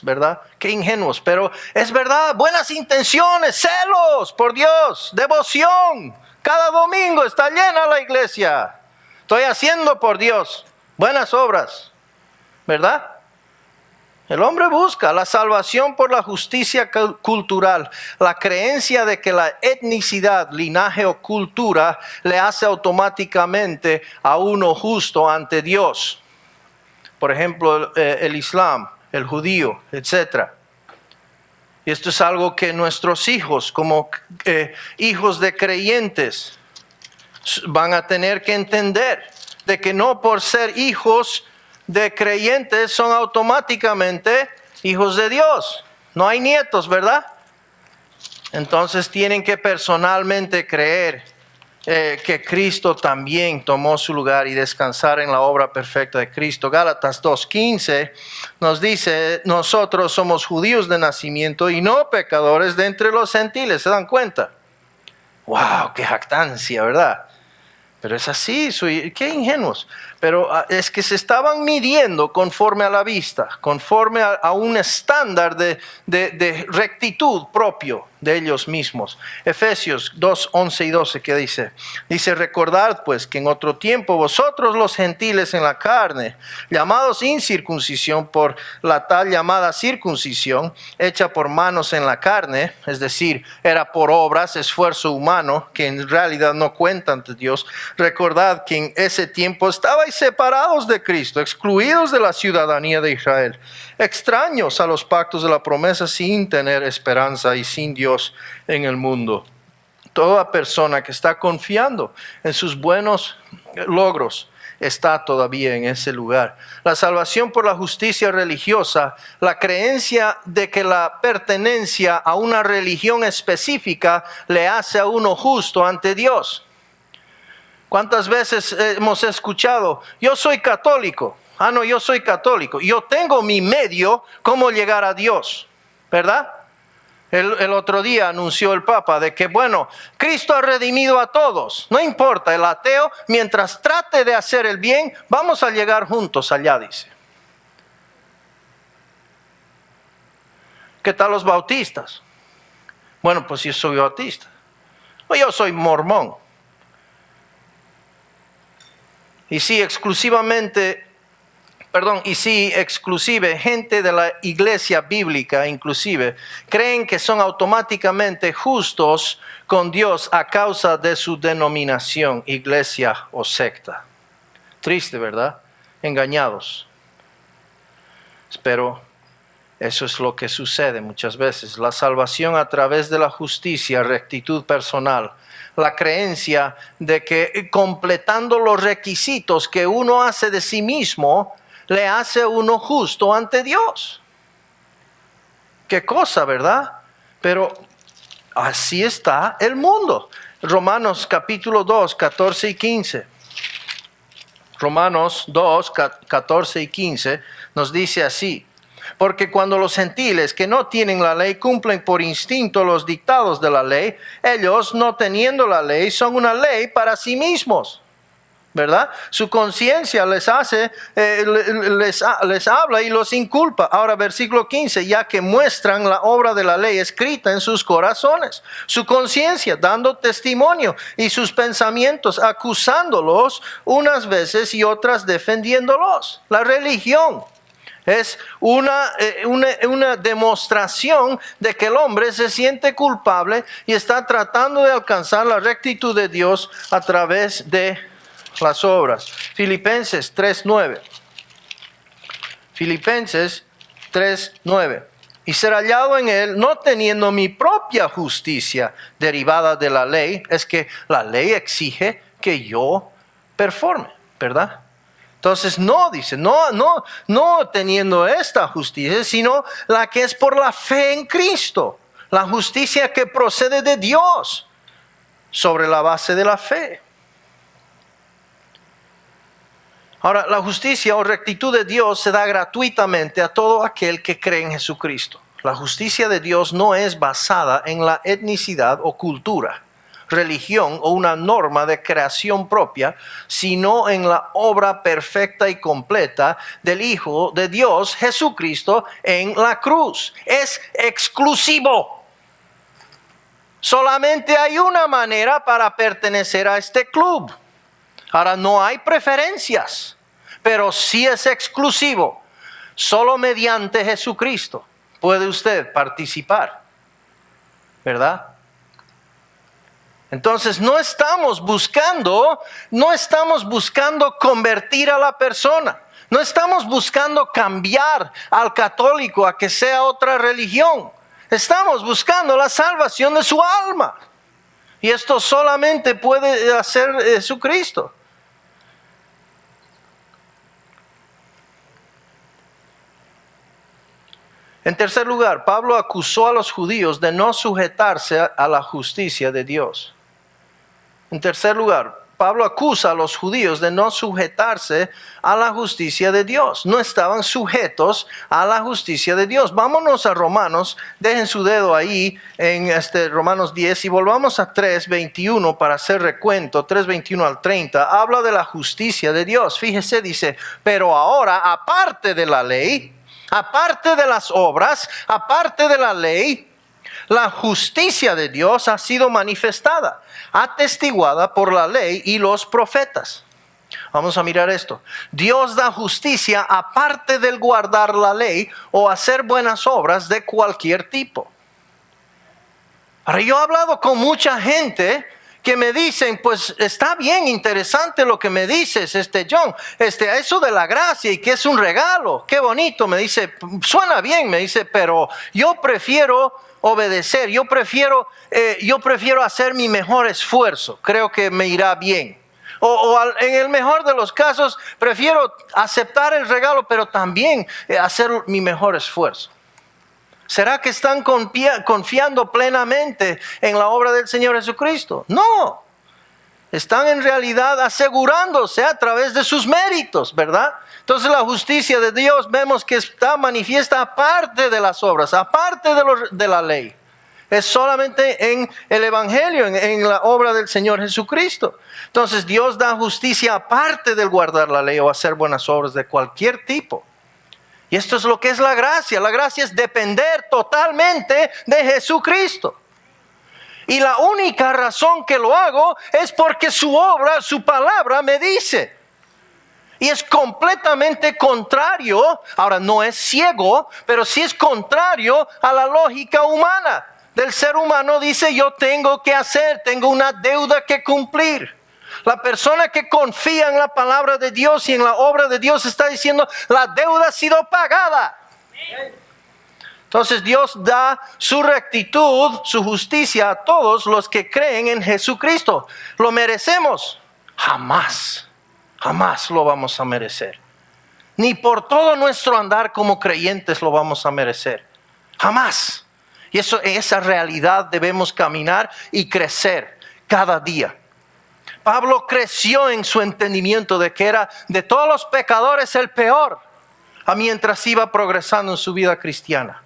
¿verdad? Qué ingenuos, pero es verdad, buenas intenciones, celos por Dios, devoción. Cada domingo está llena la iglesia. Estoy haciendo por Dios buenas obras, ¿verdad? El hombre busca la salvación por la justicia cultural, la creencia de que la etnicidad, linaje o cultura le hace automáticamente a uno justo ante Dios. Por ejemplo, el Islam, el judío, etc. Y esto es algo que nuestros hijos, como hijos de creyentes, van a tener que entender, de que no por ser hijos de creyentes son automáticamente hijos de Dios. No hay nietos, ¿verdad? Entonces tienen que personalmente creer que Cristo también tomó su lugar y descansar en la obra perfecta de Cristo. Gálatas 2:15 nos dice, nosotros somos judíos de nacimiento y no pecadores de entre los gentiles. ¿Se dan cuenta? ¡Wow! ¡Qué jactancia!, ¿verdad? Pero es así, qué ingenuos. Pero es que se estaban midiendo conforme a la vista, conforme a un estándar de rectitud propio de ellos mismos. Efesios 2:11 y 12, ¿qué dice? Dice, recordad pues que en otro tiempo vosotros los gentiles en la carne, llamados incircuncisión por la tal llamada circuncisión, hecha por manos en la carne, es decir, era por obras, esfuerzo humano, que en realidad no cuenta ante Dios. Recordad que en ese tiempo estabais separados de Cristo, excluidos de la ciudadanía de Israel, extraños a los pactos de la promesa, sin tener esperanza y sin Dios en el mundo. Toda persona que está confiando en sus buenos logros está todavía en ese lugar. La salvación por la justicia religiosa, la creencia de que la pertenencia a una religión específica le hace a uno justo ante Dios. ¿Cuántas veces hemos escuchado, yo soy católico? No, yo soy católico. Yo tengo mi medio cómo llegar a Dios, ¿verdad? El otro día anunció el Papa de que, bueno, Cristo ha redimido a todos. No importa, el ateo, mientras trate de hacer el bien, vamos a llegar juntos allá, dice. ¿Qué tal los bautistas? Bueno, pues yo soy bautista. O yo soy mormón. Y si exclusive gente de la iglesia bíblica inclusive creen que son automáticamente justos con Dios a causa de su denominación, iglesia o secta. Triste, ¿verdad? Engañados. Pero Eso es lo que sucede muchas veces. La salvación a través de la justicia, rectitud personal. La creencia de que completando los requisitos que uno hace de sí mismo, le hace a uno justo ante Dios. Qué cosa, ¿verdad? Pero así está el mundo. Romanos capítulo 2, 14 y 15. Romanos 2, 14 y 15 nos dice así. Porque cuando los gentiles que no tienen la ley cumplen por instinto los dictados de la ley, ellos no teniendo la ley son una ley para sí mismos, ¿verdad? Su conciencia les hace, les habla y los inculpa. Ahora versículo 15, ya que muestran la obra de la ley escrita en sus corazones, su conciencia dando testimonio y sus pensamientos acusándolos unas veces y otras defendiéndolos. La religión es una demostración de que el hombre se siente culpable y está tratando de alcanzar la rectitud de Dios a través de las obras. Filipenses 3:9. Filipenses 3:9. Y ser hallado en él, no teniendo mi propia justicia derivada de la ley, es que la ley exige que yo performe, ¿verdad? Entonces no, dice, no teniendo esta justicia, sino la que es por la fe en Cristo. La justicia que procede de Dios sobre la base de la fe. Ahora, la justicia o rectitud de Dios se da gratuitamente a todo aquel que cree en Jesucristo. La justicia de Dios no es basada en la etnicidad o cultura, religión o una norma de creación propia, sino en la obra perfecta y completa del Hijo de Dios, Jesucristo, en la cruz. Es exclusivo. Solamente hay una manera para pertenecer a este club. Ahora, no hay preferencias, pero sí es exclusivo. Solo mediante Jesucristo puede usted participar, ¿verdad? Entonces no estamos buscando convertir a la persona. No estamos buscando cambiar al católico a que sea otra religión. Estamos buscando la salvación de su alma. Y esto solamente puede hacer Jesucristo. En tercer lugar, Pablo acusó a los judíos de no sujetarse a la justicia de Dios. En tercer lugar, Pablo acusa a los judíos de no sujetarse a la justicia de Dios. No estaban sujetos a la justicia de Dios. Vámonos a Romanos, dejen su dedo ahí en Romanos 10 y volvamos a 3:21 para hacer recuento, 3:21 al 30. Habla de la justicia de Dios. Fíjese, dice, pero ahora, aparte de la ley, aparte de las obras, aparte de la ley, la justicia de Dios ha sido manifestada, atestiguada por la ley y los profetas. Vamos a mirar esto. Dios da justicia aparte del guardar la ley o hacer buenas obras de cualquier tipo. Ahora, yo he hablado con mucha gente que me dicen, pues está bien, interesante lo que me dices, John, eso de la gracia y que es un regalo, qué bonito, me dice, suena bien, me dice, pero yo prefiero obedecer, yo prefiero hacer mi mejor esfuerzo, creo que me irá bien. O en el mejor de los casos, prefiero aceptar el regalo, pero también hacer mi mejor esfuerzo. ¿Será que están confiando plenamente en la obra del Señor Jesucristo? No. Están en realidad asegurándose a través de sus méritos, ¿verdad? Entonces la justicia de Dios vemos que está manifiesta aparte de las obras, aparte de la ley. Es solamente en el Evangelio, en la obra del Señor Jesucristo. Entonces Dios da justicia aparte del guardar la ley o hacer buenas obras de cualquier tipo. Y esto es lo que es la gracia. La gracia es depender totalmente de Jesucristo. Y la única razón que lo hago es porque su obra, su palabra me dice. Y es completamente contrario, ahora no es ciego, pero sí es contrario a la lógica humana. Del ser humano dice, yo tengo que hacer, tengo una deuda que cumplir. La persona que confía en la palabra de Dios y en la obra de Dios está diciendo, la deuda ha sido pagada. Entonces Dios da su rectitud, su justicia a todos los que creen en Jesucristo. ¿Lo merecemos? Jamás, jamás lo vamos a merecer. Ni por todo nuestro andar como creyentes lo vamos a merecer. Jamás. Y esa realidad debemos caminar y crecer cada día. Pablo creció en su entendimiento de que era de todos los pecadores el peor, mientras iba progresando en su vida cristiana.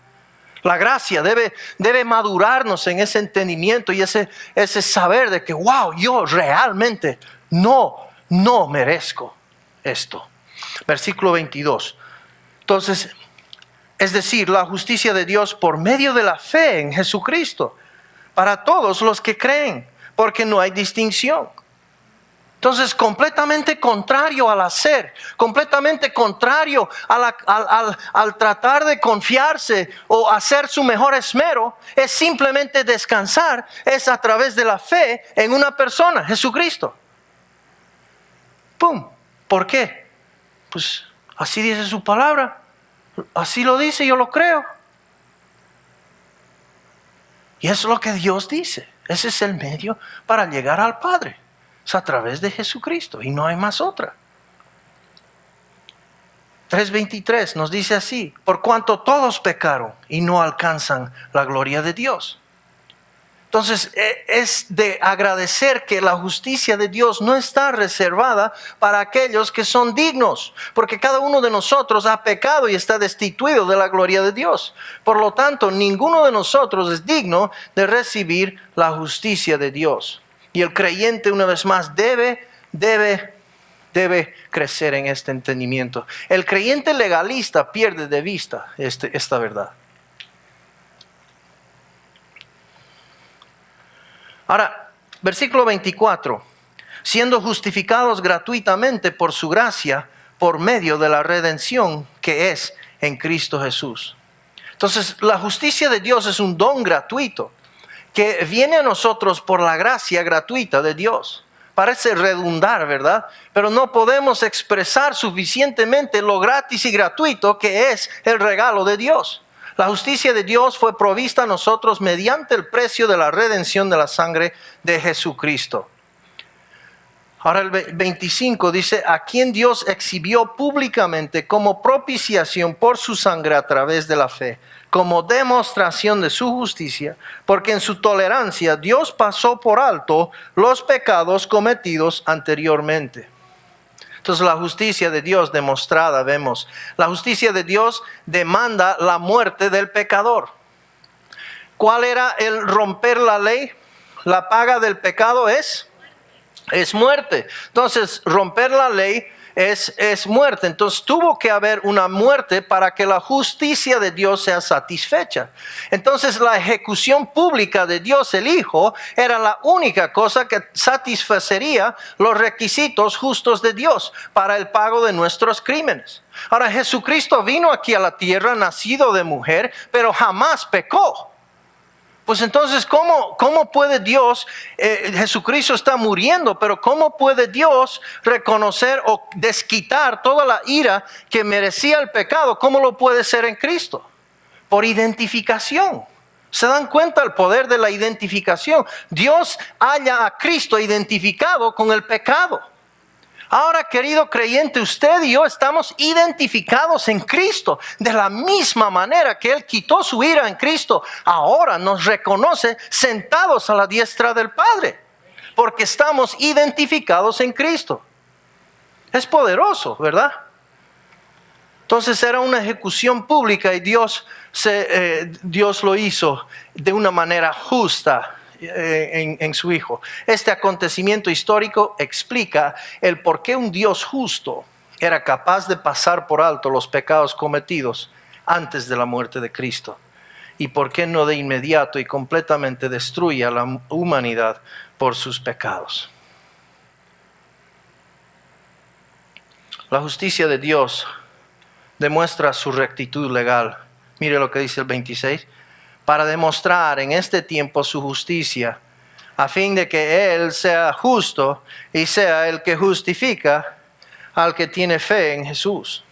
La gracia debe madurarnos en ese entendimiento y ese saber de que, wow, yo realmente no merezco esto. Versículo 22. Entonces, es decir, la justicia de Dios por medio de la fe en Jesucristo, para todos los que creen, porque no hay distinción. Entonces, completamente contrario al hacer, completamente contrario al tratar de confiarse o hacer su mejor esmero, es simplemente descansar, es a través de la fe en una persona, Jesucristo. ¡Pum! ¿Por qué? Pues así dice su palabra, así lo dice, yo lo creo. Y eso es lo que Dios dice, ese es el medio para llegar al Padre. Es a través de Jesucristo y no hay más otra. 3:23 nos dice así: por cuanto todos pecaron y no alcanzan la gloria de Dios. Entonces es de agradecer que la justicia de Dios no está reservada para aquellos que son dignos, porque cada uno de nosotros ha pecado y está destituido de la gloria de Dios. Por lo tanto, ninguno de nosotros es digno de recibir la justicia de Dios. Y el creyente, una vez más, debe crecer en este entendimiento. El creyente legalista pierde de vista esta verdad. Ahora, versículo 24. Siendo justificados gratuitamente por su gracia, por medio de la redención que es en Cristo Jesús. Entonces, la justicia de Dios es un don gratuito que viene a nosotros por la gracia gratuita de Dios. Parece redundar, ¿verdad? Pero no podemos expresar suficientemente lo gratis y gratuito que es el regalo de Dios. La justicia de Dios fue provista a nosotros mediante el precio de la redención de la sangre de Jesucristo. Ahora el 25 dice: a quien Dios exhibió públicamente como propiciación por su sangre a través de la fe, como demostración de su justicia, porque en su tolerancia Dios pasó por alto los pecados cometidos anteriormente. Entonces la justicia de Dios demostrada, vemos, la justicia de Dios demanda la muerte del pecador. ¿Cuál era el romper la ley? La paga del pecado es muerte. Entonces, romper la ley es muerte. Entonces, tuvo que haber una muerte para que la justicia de Dios sea satisfecha. Entonces, la ejecución pública de Dios el Hijo era la única cosa que satisfacería los requisitos justos de Dios para el pago de nuestros crímenes. Ahora, Jesucristo vino aquí a la tierra, nacido de mujer, pero jamás pecó. Pues entonces, ¿cómo puede Dios, Jesucristo está muriendo, pero cómo puede Dios reconocer o desquitar toda la ira que merecía el pecado? ¿Cómo lo puede hacer en Cristo? Por identificación. ¿Se dan cuenta el poder de la identificación? Dios halla a Cristo identificado con el pecado. Ahora, querido creyente, usted y yo estamos identificados en Cristo. De la misma manera que Él quitó su ira en Cristo, ahora nos reconoce sentados a la diestra del Padre, porque estamos identificados en Cristo. Es poderoso, ¿verdad? Entonces era una ejecución pública y Dios lo hizo de una manera justa. En su Hijo. Este acontecimiento histórico explica el por qué un Dios justo era capaz de pasar por alto los pecados cometidos antes de la muerte de Cristo, y por qué no de inmediato y completamente destruye a la humanidad por sus pecados. La justicia de Dios demuestra su rectitud legal. Mire lo que dice el 26. Para demostrar en este tiempo su justicia, a fin de que Él sea justo y sea el que justifica al que tiene fe en Jesús.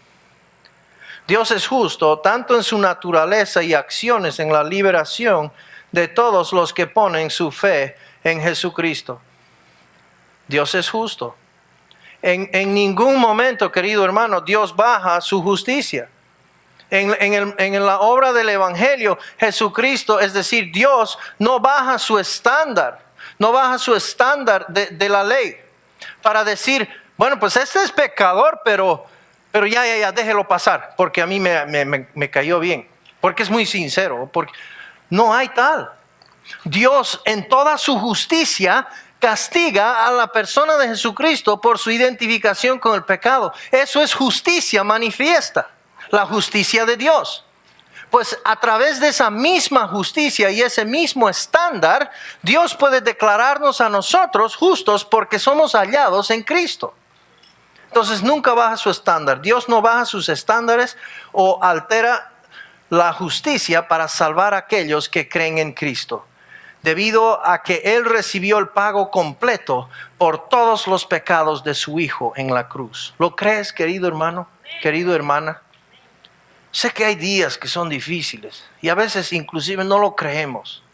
Dios es justo tanto en su naturaleza y acciones en la liberación de todos los que ponen su fe en Jesucristo. Dios es justo. En ningún momento, querido hermano, Dios baja su justicia. En la obra del Evangelio, Jesucristo, es decir, Dios no baja su estándar, no baja su estándar de la ley para decir, bueno, pues este es pecador, pero ya, déjelo pasar, porque a mí me cayó bien, porque es muy sincero, porque no hay tal. Dios en toda su justicia castiga a la persona de Jesucristo por su identificación con el pecado. Eso es justicia manifiesta, la justicia de Dios. Pues a través de esa misma justicia y ese mismo estándar, Dios puede declararnos a nosotros justos porque somos hallados en Cristo. Entonces nunca baja su estándar. Dios no baja sus estándares o altera la justicia para salvar a aquellos que creen en Cristo, debido a que Él recibió el pago completo por todos los pecados de su Hijo en la cruz. ¿Lo crees, querido hermano, querido hermana? Sé que hay días que son difíciles y a veces inclusive no lo creemos,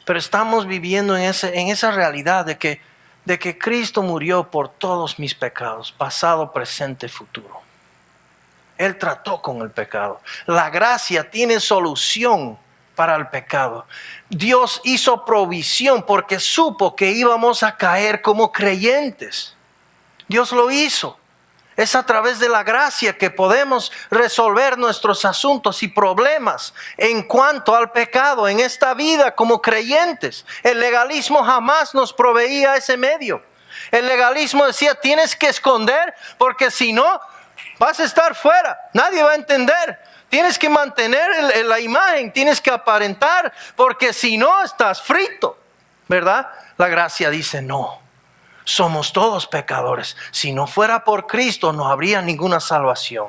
pero estamos viviendo en esa realidad de que Cristo murió por todos mis pecados, pasado, presente, futuro. Él trató con el pecado. La gracia tiene solución para el pecado. Dios hizo provisión porque supo que íbamos a caer como creyentes. Dios lo hizo. Es a través de la gracia que podemos resolver nuestros asuntos y problemas en cuanto al pecado en esta vida como creyentes. El legalismo jamás nos proveía ese medio. El legalismo decía, tienes que esconder porque si no, vas a estar fuera. Nadie va a entender. Tienes que mantener la imagen, tienes que aparentar porque si no, estás frito. ¿Verdad? La gracia dice, no. Somos todos pecadores. Si no fuera por Cristo, no habría ninguna salvación.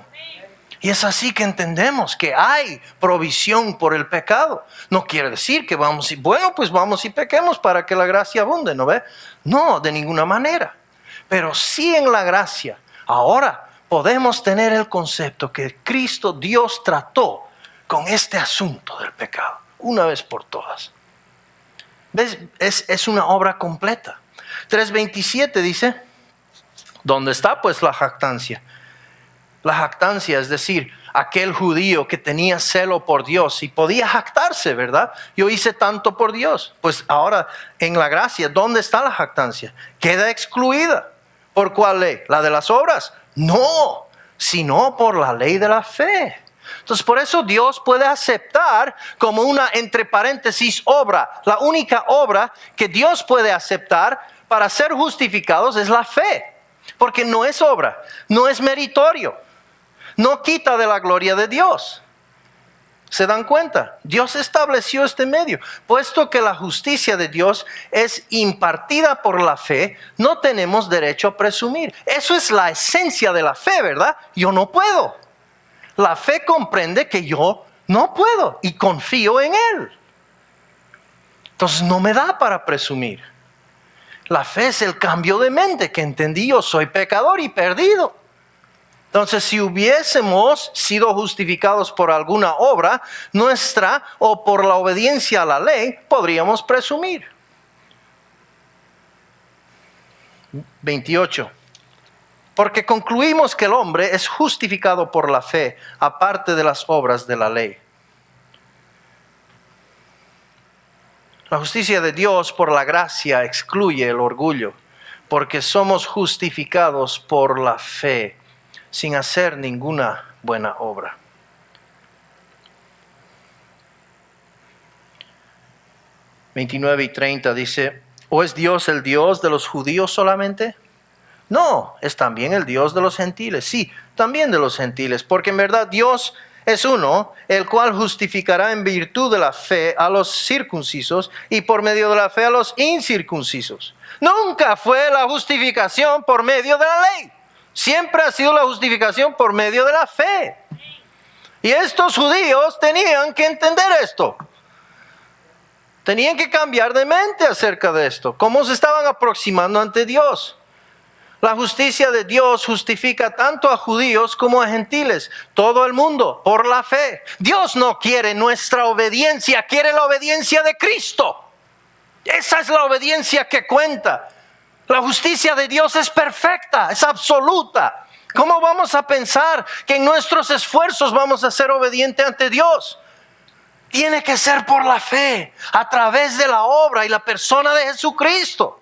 Y es así que entendemos que hay provisión por el pecado. No quiere decir que vamos y pequemos para que la gracia abunde, ¿no ve? No, de ninguna manera. Pero sí en la gracia. Ahora podemos tener el concepto que Cristo, Dios trató con este asunto del pecado, una vez por todas. ¿Ves? Es una obra completa. 3:27 dice, ¿dónde está pues la jactancia? La jactancia, es decir, aquel judío que tenía celo por Dios y podía jactarse, ¿verdad? Yo hice tanto por Dios. Pues ahora en la gracia, ¿dónde está la jactancia? Queda excluida. ¿Por cuál ley? ¿La de las obras? No, sino por la ley de la fe. Entonces por eso Dios puede aceptar como una, entre paréntesis, obra. La única obra que Dios puede aceptar para ser justificados es la fe, porque no es obra, no es meritorio, no quita de la gloria de Dios. ¿Se dan cuenta? Dios estableció este medio. Puesto que la justicia de Dios es impartida por la fe, no tenemos derecho a presumir. Eso es la esencia de la fe, ¿verdad? Yo no puedo. La fe comprende que yo no puedo y confío en Él. Entonces no me da para presumir. La fe es el cambio de mente que entendí, yo soy pecador y perdido. Entonces, si hubiésemos sido justificados por alguna obra nuestra o por la obediencia a la ley, podríamos presumir. 28. Porque concluimos que el hombre es justificado por la fe, aparte de las obras de la ley. La justicia de Dios por la gracia excluye el orgullo, porque somos justificados por la fe, sin hacer ninguna buena obra. (29:30) dice, ¿o es Dios el Dios de los judíos solamente? No, es también el Dios de los gentiles. Sí, también de los gentiles, porque en verdad Dios es uno, el cual justificará en virtud de la fe a los circuncisos y por medio de la fe a los incircuncisos. Nunca fue la justificación por medio de la ley. Siempre ha sido la justificación por medio de la fe. Y estos judíos tenían que entender esto. Tenían que cambiar de mente acerca de esto. ¿Cómo se estaban aproximando ante Dios? La justicia de Dios justifica tanto a judíos como a gentiles, todo el mundo, por la fe. Dios no quiere nuestra obediencia, quiere la obediencia de Cristo. Esa es la obediencia que cuenta. La justicia de Dios es perfecta, es absoluta. ¿Cómo vamos a pensar que en nuestros esfuerzos vamos a ser obedientes ante Dios? Tiene que ser por la fe, a través de la obra y la persona de Jesucristo.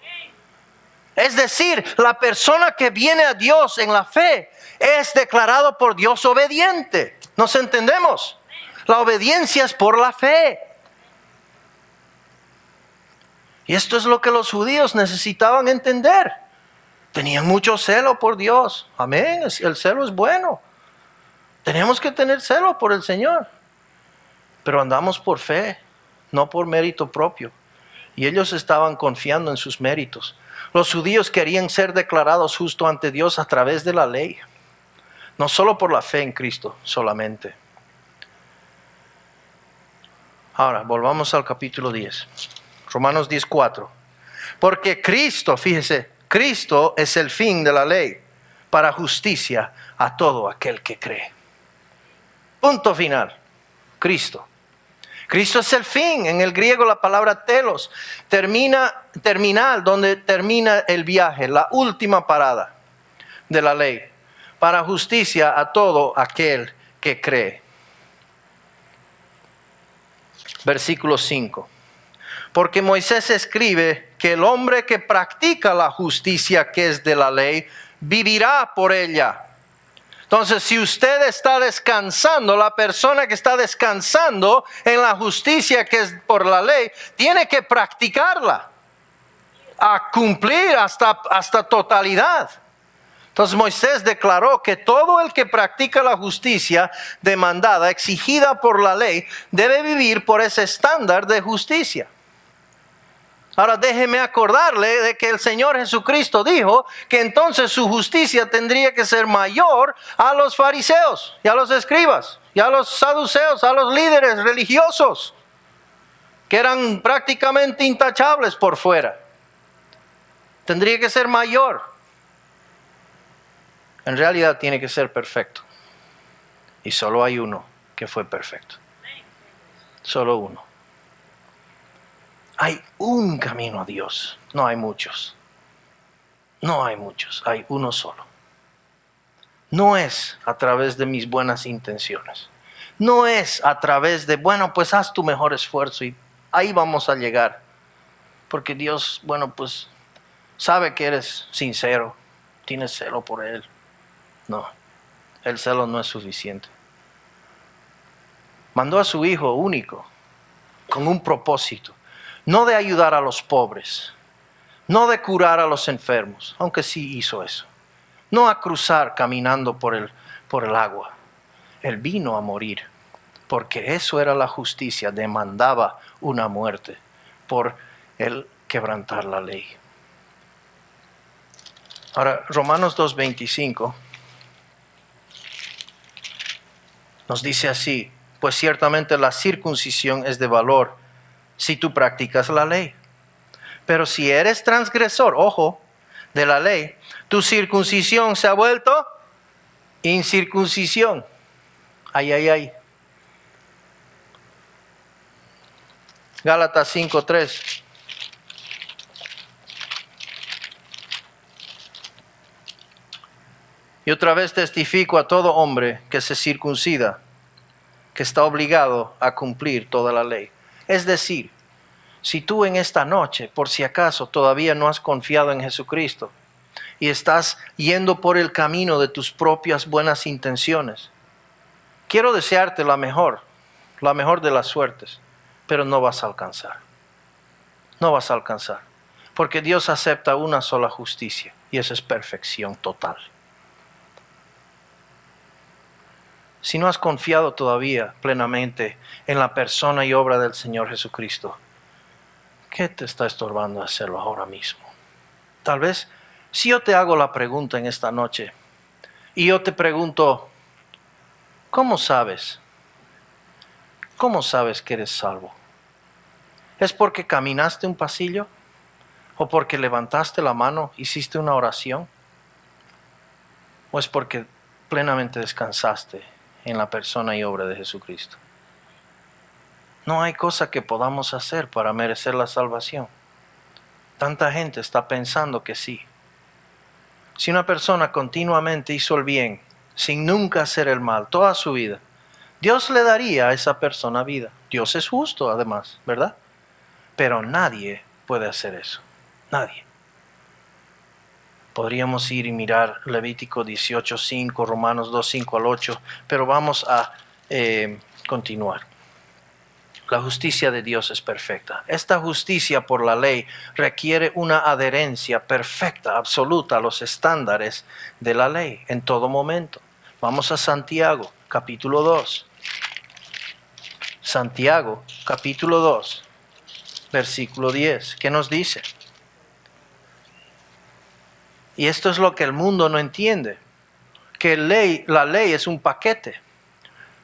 Es decir, la persona que viene a Dios en la fe es declarado por Dios obediente. ¿Nos entendemos? La obediencia es por la fe. Y esto es lo que los judíos necesitaban entender. Tenían mucho celo por Dios. Amén. El celo es bueno. Tenemos que tener celo por el Señor. Pero andamos por fe, no por mérito propio. Y ellos estaban confiando en sus méritos. Los judíos querían ser declarados justos ante Dios a través de la ley. No solo por la fe en Cristo solamente. Ahora, volvamos al capítulo 10. Romanos 10:4. Porque Cristo, fíjese, Cristo es el fin de la ley para justicia a todo aquel que cree. Punto final. Cristo. Cristo es el fin. En el griego la palabra telos terminal, donde termina el viaje, la última parada de la ley, para justicia a todo aquel que cree. Versículo 5. Porque Moisés escribe que el hombre que practica la justicia que es de la ley, vivirá por ella. Entonces, si usted está descansando, la persona que está descansando en la justicia que es por la ley, tiene que practicarla, a cumplir hasta totalidad. Entonces Moisés declaró que todo el que practica la justicia demandada, exigida por la ley, debe vivir por ese estándar de justicia. Ahora déjeme acordarle de que el Señor Jesucristo dijo que entonces su justicia tendría que ser mayor a los fariseos y a los escribas y a los saduceos, a los líderes religiosos, que eran prácticamente intachables por fuera. Tendría que ser mayor. En realidad tiene que ser perfecto. Y solo hay uno que fue perfecto. Solo uno. Hay un camino a Dios, no hay muchos. No hay muchos, hay uno solo. No es a través de mis buenas intenciones. No es a través de, bueno, pues haz tu mejor esfuerzo y ahí vamos a llegar. Porque Dios, bueno, pues sabe que eres sincero, tienes celo por Él. No, el celo no es suficiente. Mandó a su Hijo único con un propósito. No de ayudar a los pobres, no de curar a los enfermos, aunque sí hizo eso. No a cruzar caminando por el agua. Él vino a morir, porque eso era la justicia, demandaba una muerte por el quebrantar la ley. Ahora, Romanos 2:25 nos dice así: pues ciertamente la circuncisión es de valor si tú practicas la ley. Pero si eres transgresor, ojo, de la ley, tu circuncisión se ha vuelto incircuncisión. Ay, ay, ay. Gálatas 5:3. Y otra vez testifico a todo hombre que se circuncida, que está obligado a cumplir toda la ley. Es decir, si tú en esta noche, por si acaso, todavía no has confiado en Jesucristo y estás yendo por el camino de tus propias buenas intenciones, quiero desearte la mejor de las suertes, pero no vas a alcanzar. No vas a alcanzar, porque Dios acepta una sola justicia y esa es perfección total. Si no has confiado todavía plenamente en la persona y obra del Señor Jesucristo, ¿qué te está estorbando hacerlo ahora mismo? Tal vez, si yo te hago la pregunta en esta noche, y yo te pregunto, ¿cómo sabes? ¿Cómo sabes que eres salvo? ¿Es porque caminaste un pasillo? ¿O porque levantaste la mano, hiciste una oración? ¿O es porque plenamente descansaste en la persona y obra de Jesucristo? No hay cosa que podamos hacer para merecer la salvación. Tanta gente está pensando que sí. Si una persona continuamente hizo el bien, sin nunca hacer el mal, toda su vida, Dios le daría a esa persona vida. Dios es justo además, ¿verdad? Pero nadie puede hacer eso. Nadie. Podríamos ir y mirar Levítico 18:5, Romanos 2:5 al 8, pero vamos a continuar. La justicia de Dios es perfecta. Esta justicia por la ley requiere una adherencia perfecta, absoluta a los estándares de la ley en todo momento. Vamos a Santiago, capítulo 2. Santiago, capítulo 2, versículo 10. ¿Qué nos dice? Y esto es lo que el mundo no entiende. Que la ley es un paquete.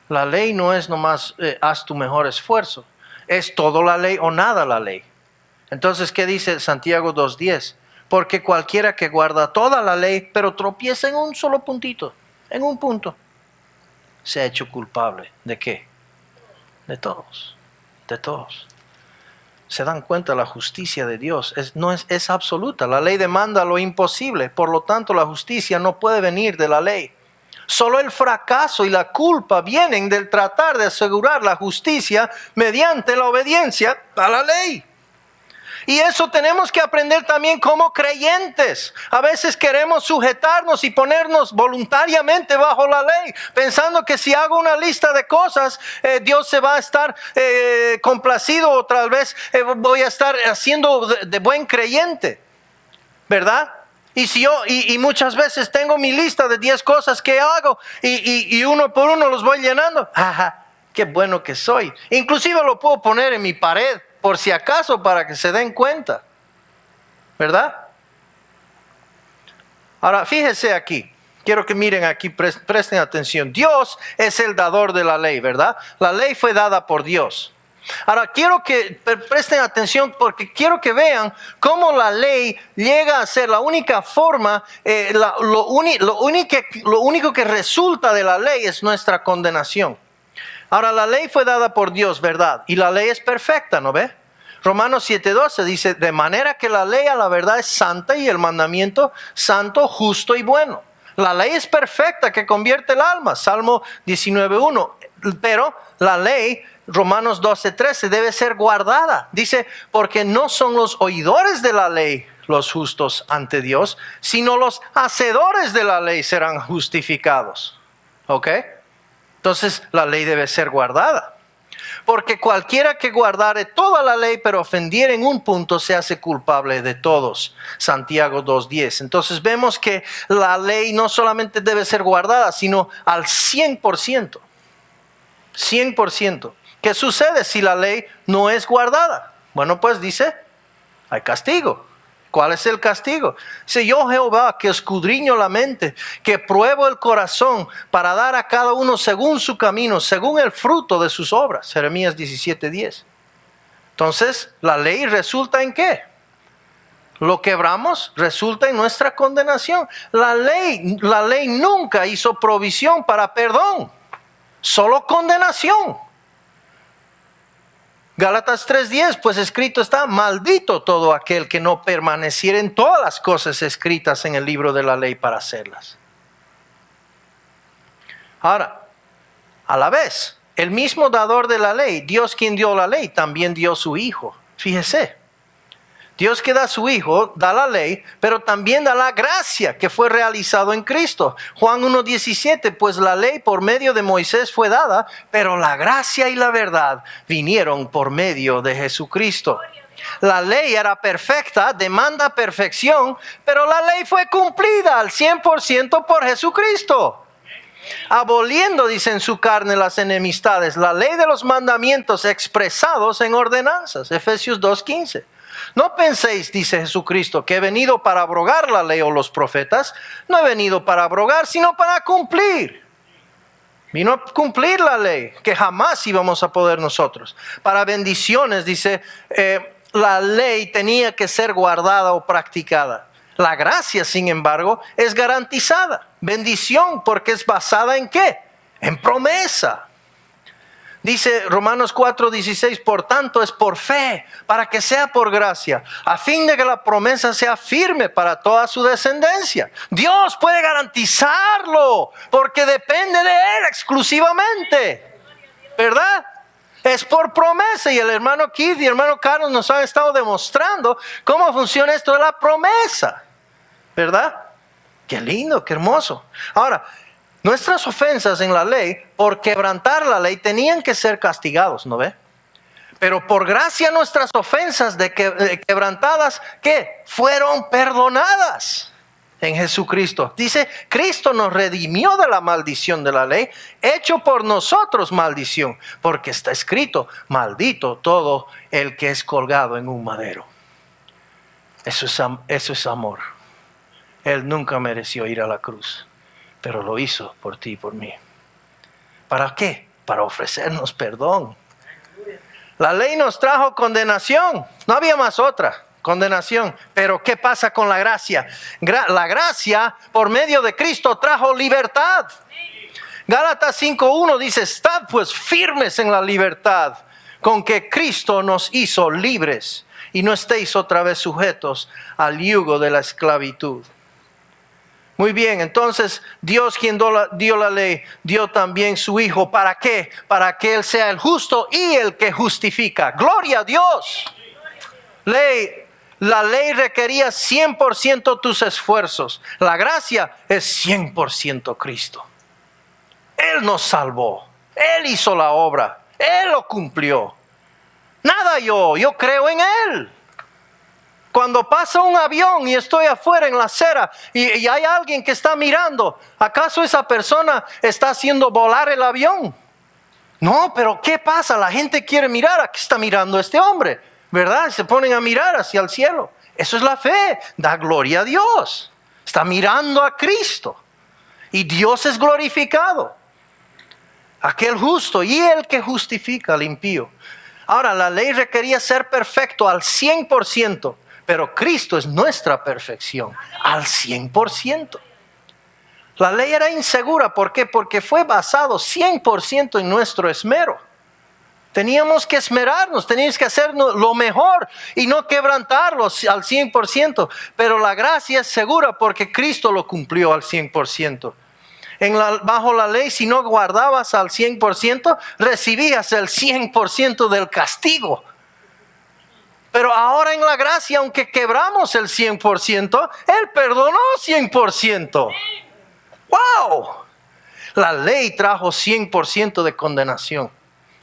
La ley no es nomás haz tu mejor esfuerzo. Es todo la ley o nada la ley. Entonces, ¿qué dice Santiago 2:10? Porque cualquiera que guarda toda la ley, pero tropieza en un solo puntito, en un punto, se ha hecho culpable. ¿De qué? De todos. De todos. ¿Se dan cuenta? La justicia de Dios es absoluta. La ley demanda lo imposible. Por lo tanto, la justicia no puede venir de la ley. Solo el fracaso y la culpa vienen del tratar de asegurar la justicia mediante la obediencia a la ley. Y eso tenemos que aprender también como creyentes. A veces queremos sujetarnos y ponernos voluntariamente bajo la ley, pensando que si hago una lista de cosas, Dios se va a estar complacido, o tal vez voy a estar haciendo de buen creyente, ¿verdad? Y muchas veces tengo mi lista de 10 cosas que hago y uno por uno los voy llenando. ¡Ajá! ¡Qué bueno que soy! Inclusive lo puedo poner en mi pared, por si acaso, para que se den cuenta. ¿Verdad? Ahora, fíjese aquí. Quiero que miren aquí, presten atención. Dios es el dador de la ley, ¿verdad? La ley fue dada por Dios. Ahora, quiero que presten atención porque quiero que vean cómo la ley llega a ser la única forma, lo único que resulta de la ley es nuestra condenación. Ahora, la ley fue dada por Dios, ¿verdad? Y la ley es perfecta, ¿no ve? Romanos 7:12 dice, de manera que la ley a la verdad es santa y el mandamiento santo, justo y bueno. La ley es perfecta que convierte el alma, Salmo 19:1. Pero la ley, Romanos 12:13, debe ser guardada. Dice, porque no son los oidores de la ley los justos ante Dios, sino los hacedores de la ley serán justificados. ¿Ok? Entonces la ley debe ser guardada. Porque cualquiera que guardare toda la ley, pero ofendiere en un punto, se hace culpable de todos. Santiago 2:10. Entonces vemos que la ley no solamente debe ser guardada, sino al 100%. 100%. ¿Qué sucede si la ley no es guardada? Bueno, pues dice, hay castigo. ¿Cuál es el castigo? Dice, yo Jehová, que escudriño la mente, que pruebo el corazón para dar a cada uno según su camino, según el fruto de sus obras. Jeremías 17:10. Entonces, ¿la ley resulta en qué? Lo quebramos, resulta en nuestra condenación. La ley nunca hizo provisión para perdón, solo condenación. Gálatas 3:10, pues escrito está, maldito todo aquel que no permaneciera en todas las cosas escritas en el libro de la ley para hacerlas. Ahora, a la vez, el mismo dador de la ley, Dios quien dio la ley, también dio su Hijo. Fíjese, Dios que da a su Hijo, da la ley, pero también da la gracia que fue realizado en Cristo. Juan 1:17, pues la ley por medio de Moisés fue dada, pero la gracia y la verdad vinieron por medio de Jesucristo. La ley era perfecta, demanda perfección, pero la ley fue cumplida al 100% por Jesucristo. Aboliendo, dice, en su carne las enemistades, la ley de los mandamientos expresados en ordenanzas. Efesios 2:15. No penséis, dice Jesucristo, que he venido para abrogar la ley o los profetas. No he venido para abrogar, sino para cumplir. Vino a cumplir la ley, que jamás íbamos a poder nosotros. Para bendiciones, dice, la ley tenía que ser guardada o practicada. La gracia, sin embargo, es garantizada. Bendición, porque es basada ¿en qué? En promesa. Dice Romanos 4:16, por tanto es por fe, para que sea por gracia, a fin de que la promesa sea firme para toda su descendencia. Dios puede garantizarlo, porque depende de Él exclusivamente, ¿verdad? Es por promesa, y el hermano Keith y el hermano Carlos nos han estado demostrando cómo funciona esto de la promesa, ¿verdad? Qué lindo, qué hermoso. Ahora, nuestras ofensas en la ley, por quebrantar la ley, tenían que ser castigados, ¿no ve? Pero por gracia nuestras ofensas quebrantadas, ¿qué? Fueron perdonadas en Jesucristo. Dice, Cristo nos redimió de la maldición de la ley, hecho por nosotros maldición, porque está escrito, maldito todo el que es colgado en un madero. Eso es amor. Él nunca mereció ir a la cruz, pero lo hizo por ti y por mí. ¿Para qué? Para ofrecernos perdón. La ley nos trajo condenación. No había más otra, condenación. Pero ¿qué pasa con la gracia? La gracia por medio de Cristo trajo libertad. Gálatas 5:1 dice, estad pues firmes en la libertad con que Cristo nos hizo libres, y no estéis otra vez sujetos al yugo de la esclavitud. Muy bien, entonces Dios, quien dio la ley, dio también su Hijo. ¿Para qué? Para que Él sea el justo y el que justifica. ¡Gloria a Dios! La ley requería 100% tus esfuerzos. La gracia es 100% Cristo. Él nos salvó. Él hizo la obra. Él lo cumplió. Nada yo creo en Él. Cuando pasa un avión y estoy afuera en la acera y hay alguien que está mirando, ¿acaso esa persona está haciendo volar el avión? No, pero ¿qué pasa? La gente quiere mirar. ¿A qué está mirando este hombre? ¿Verdad? Se ponen a mirar hacia el cielo. Eso es la fe. Da gloria a Dios. Está mirando a Cristo. Y Dios es glorificado. Aquel justo y el que justifica al impío. Ahora, la ley requería ser perfecto al 100%. Pero Cristo es nuestra perfección al 100%. La ley era insegura. ¿Por qué? Porque fue basado 100% en nuestro esmero. Teníamos que esmerarnos, teníamos que hacer lo mejor y no quebrantarlo al 100%. Pero la gracia es segura porque Cristo lo cumplió al 100%. Bajo la ley, si no guardabas al 100%, recibías el 100% del castigo. Pero ahora en la gracia, aunque quebramos el 100%, Él perdonó 100%. ¡Wow! La ley trajo 100% de condenación.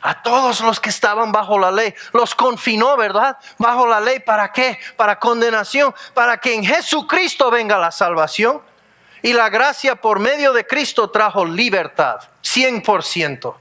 A todos los que estaban bajo la ley, los confinó, ¿verdad? Bajo la ley, ¿para qué? Para condenación, para que en Jesucristo venga la salvación. Y la gracia por medio de Cristo trajo libertad, 100%.